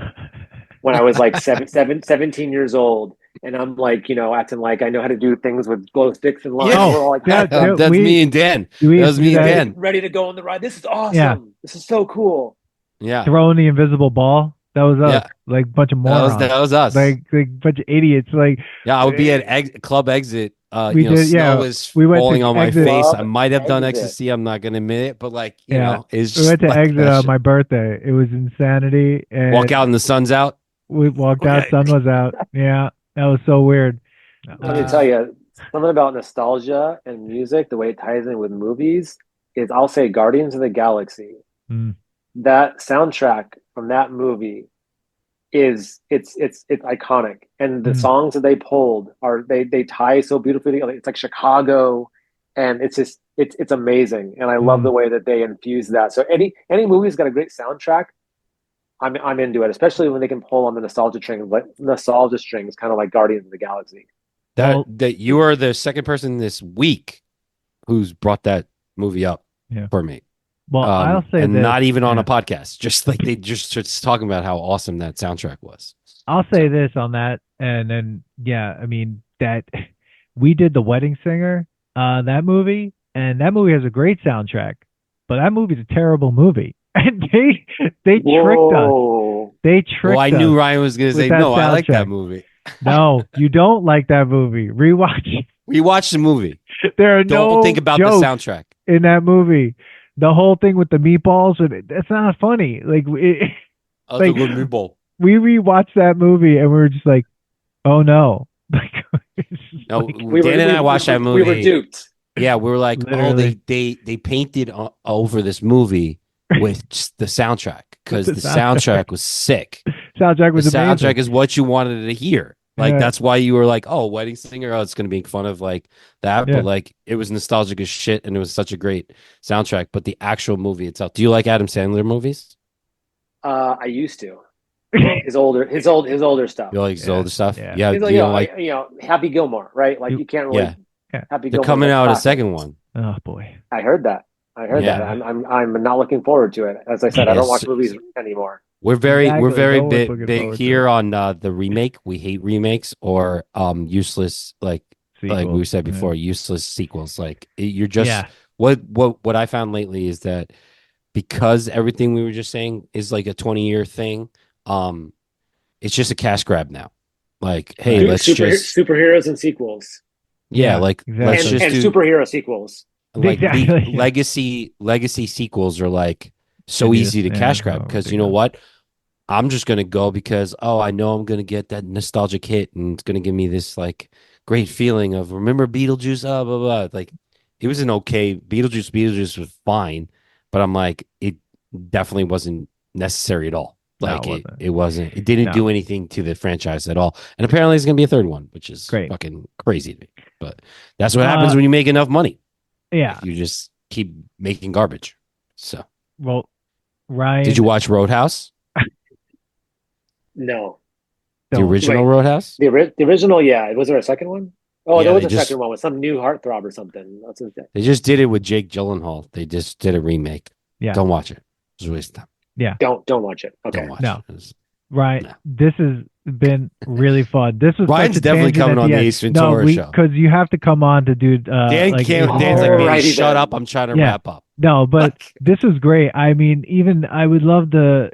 when I was like 17 years old, and I'm like, acting like I know how to do things with glow sticks and lines. We're all like, that's me and Dan. That was me and Dan. Ready to go on the ride. This is awesome. Yeah. This is so cool. Yeah. Throwing the invisible ball. That was us. Like a bunch of morons. That was us. Like a bunch of idiots. Like, I would be at Club Exit. Snow was falling on my face. I might have done ecstasy. I'm not gonna admit it, but like, you know, it's just we went to like Exit on my birthday. It was insanity. And walk out and the sun's out. We walked out, sun was out. Yeah, that was so weird. Let me tell you something about nostalgia and music. The way it ties in with movies is, I'll say, Guardians of the Galaxy. That soundtrack from that movie it's iconic, and the songs that they pulled they tie so beautifully together. It's like Chicago, and it's amazing, and I love the way that they infuse that. So any movie's got a great soundtrack, I'm into it, especially when they can pull on the nostalgia strings, kind of like Guardians of the Galaxy. That you are the second person this week who's brought that movie up for me. Well, I'll say and this, not even on a podcast, just like they just talking about how awesome that soundtrack was. I'll say this on that, and then I mean that we did The Wedding Singer, that movie, and that movie has a great soundtrack, but that movie's a terrible movie, and they tricked us. They tricked us. Well, I knew Ryan was going to say no. I like that movie. No, you don't like that movie. Rewatch the movie. Don't think about the soundtrack in that movie. The whole thing with the meatballs, that's not funny. Like, good meatball. We rewatched that movie and we were just like, oh no. Like, Dan and I watched that movie. We were duped. Yeah, we were like, literally. they painted over this movie with just the soundtrack, because the soundtrack was sick. Soundtrack was amazing. Soundtrack is what you wanted to hear. Like, that's why you were like, oh, Wedding Singer, it's going to be fun of like that. But like, it was nostalgic as shit, and it was such a great soundtrack. But the actual movie itself, do you like Adam Sandler movies? I used to. His older stuff. You like his older stuff? Yeah. Like, Happy Gilmore, right? Like, you can't really. Happy They're Gilmore. coming out a second one. Oh boy. I heard that. I'm not looking forward to it. As I said, I don't watch movies anymore. We're very big here on the remake. We hate remakes or useless, like we said before, useless sequels. Like, you're just what I found lately is that because everything we were just saying is like a 20-year thing, it's just a cash grab now. Like, hey, let's just superheroes and sequels. Yeah, like let's just do superhero sequels. Like legacy sequels are like so easy to cash grab, because you know what? I'm just going to go because, I know I'm going to get that nostalgic hit, and it's going to give me this like great feeling of, remember Beetlejuice, blah, blah. Like, it was an okay, Beetlejuice was fine, but I'm like, it definitely wasn't necessary at all. Like, it didn't do anything to the franchise at all. And apparently there's going to be a third one, which is fucking crazy to me. But that's what happens when you make enough money. Yeah. Like, you just keep making garbage. So, well, Ryan, Did you watch Roadhouse? No. The original Roadhouse? The original, yeah. Was there a second one? Oh, Yeah, there was a second one with some new heartthrob or something. They just did it with Jake Gyllenhaal. They just did a remake. Yeah. Don't watch it. It's a waste of time. Yeah. Don't watch it. Okay. Don't watch it. Right. No. This has been really fun. This was Ryan's definitely coming on the Ace Ventura show. Because you have to come on to do. Dan can't. Dan's like, shut up. I'm trying to wrap up. No, but this was great. I mean, even I would love to,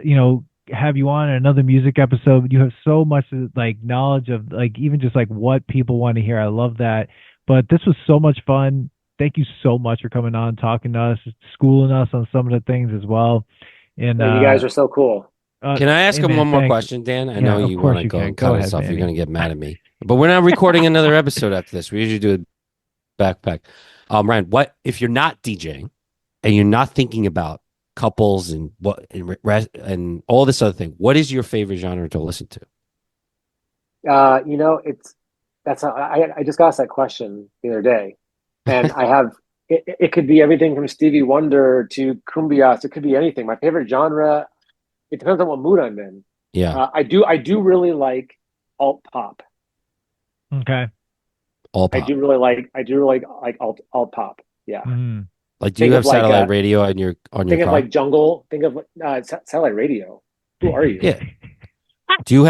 have you on another music episode. You have so much like knowledge of like even just like what people want to hear. I love that. But this was so much fun. Thank you so much for coming on, talking to us, schooling us on some of the things as well. And you guys are so cool. Can I ask him one more question, Dan? I know you want to go and cut us off. You're going to get mad at me. But we're not recording another episode after this. We usually do a backpack. Ryan, what if you're not DJing and you're not thinking about couples and and all this other thing? What is your favorite genre to listen to? I just got asked that question the other day, and I have it could be everything from Stevie Wonder to cumbias. It could be anything. My favorite genre. It depends on what mood I'm in. Yeah, I do really like alt pop. Okay. Alt pop. I do really like alt pop. Yeah. Mm-hmm. Like, do you have satellite radio on your car? Think of like jungle. Think of satellite radio. Who are you? Yeah. Do you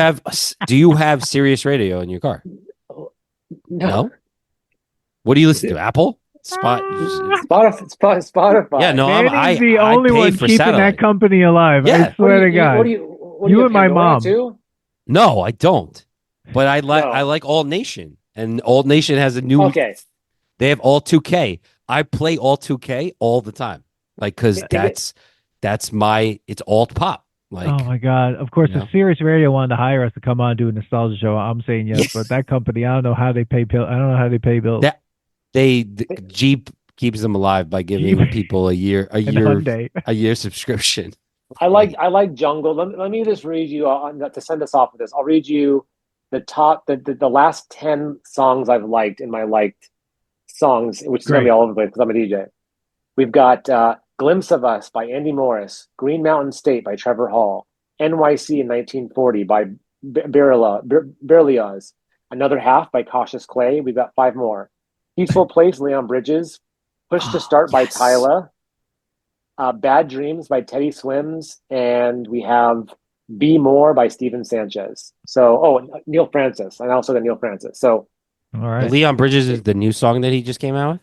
have Sirius radio in your car? No. What do you listen to? Apple? Spotify. Yeah, no, Manny's the only one keeping satellite. that company alive. Yeah. I swear to God. You and my mom. Too? No, I don't. But I like All Nation, and All Nation has a new. Okay. They have All 2K. I play All 2K all the time, like because that's my it's alt pop. Like, oh my God! Of course, if Sirius Radio wanted to hire us to come on and do a nostalgia show, I'm saying yes. But that company, I don't know how they pay bills. I don't know how they pay bills. Jeep keeps them alive by giving people a year subscription. I like jungle. Let me just read you to send us off with this. I'll read you the last 10 songs I've liked in my liked songs, which is going to be all over the place because I'm a DJ. We've got Glimpse of Us by Andy Morris, Green Mountain State by Trevor Hall, NYC in 1940 by Berlioz, Another Half by Cautious Clay. We've got 5 more. Peaceful Place, Leon Bridges, Push to Start by Tyla, Bad Dreams by Teddy Swims, and we have Be More by Steven Sanchez. So, Neil Francis. I also got Neil Francis. So, all right. Leon Bridges is the new song that he just came out with?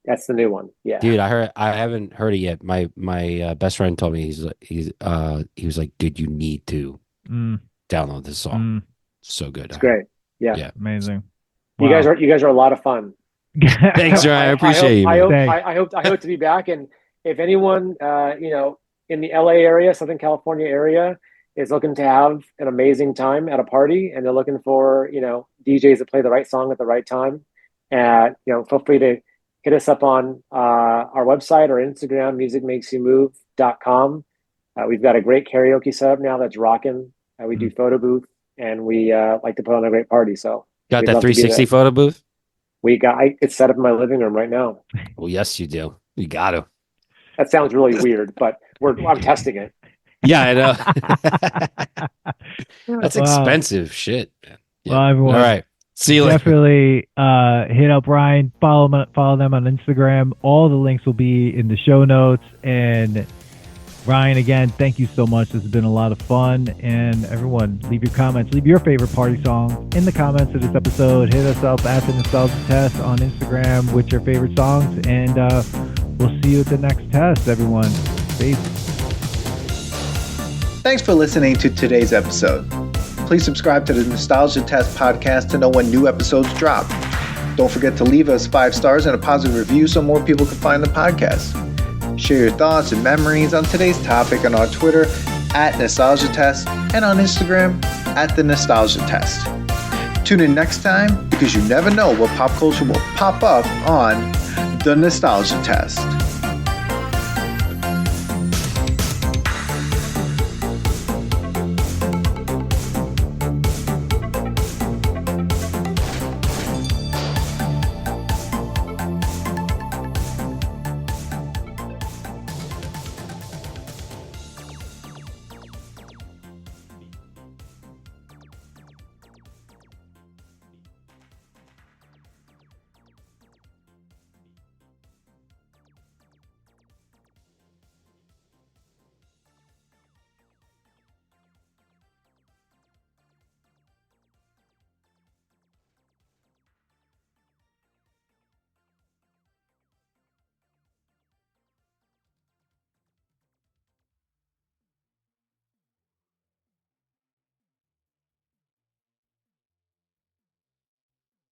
That's the new one. Yeah. Dude, I haven't heard it yet. My best friend told me he was like, dude, you need to download this song. So good. It's great. Yeah. Amazing. Wow. You guys are a lot of fun. Thanks, Ryan. I appreciate you. I hope to be back. And if anyone in the LA area, Southern California area, is looking to have an amazing time at a party, and they're looking for DJs that play the right song at the right time, feel free to hit us up on our website or Instagram, musicmakesyouMove.com. We've got a great karaoke setup now that's rocking. We do photo booth, and we like to put on a great party. So got that 360 photo booth? It's set up in my living room right now. Well, yes, you do. You got to. That sounds really weird, but I'm testing it. Yeah, I know. That's expensive shit, man. Yeah. Well, everyone, all right. See you definitely hit up Ryan, follow them on Instagram. All the links will be in the show notes. And Ryan, again, thank you so much. This has been a lot of fun. And everyone, leave your comments. Leave your favorite party song in the comments of this episode. Hit us up at the Nostalgia Test on Instagram with your favorite songs. And we'll see you at the next test, everyone. Peace. Thanks for listening to today's episode. Please subscribe to the Nostalgia Test podcast to know when new episodes drop. Don't forget to leave us 5 stars and a positive review so more people can find the podcast. Share your thoughts and memories on today's topic on our Twitter at Nostalgia Test and on Instagram at The Nostalgia Test. Tune in next time because you never know what pop culture will pop up on The Nostalgia Test.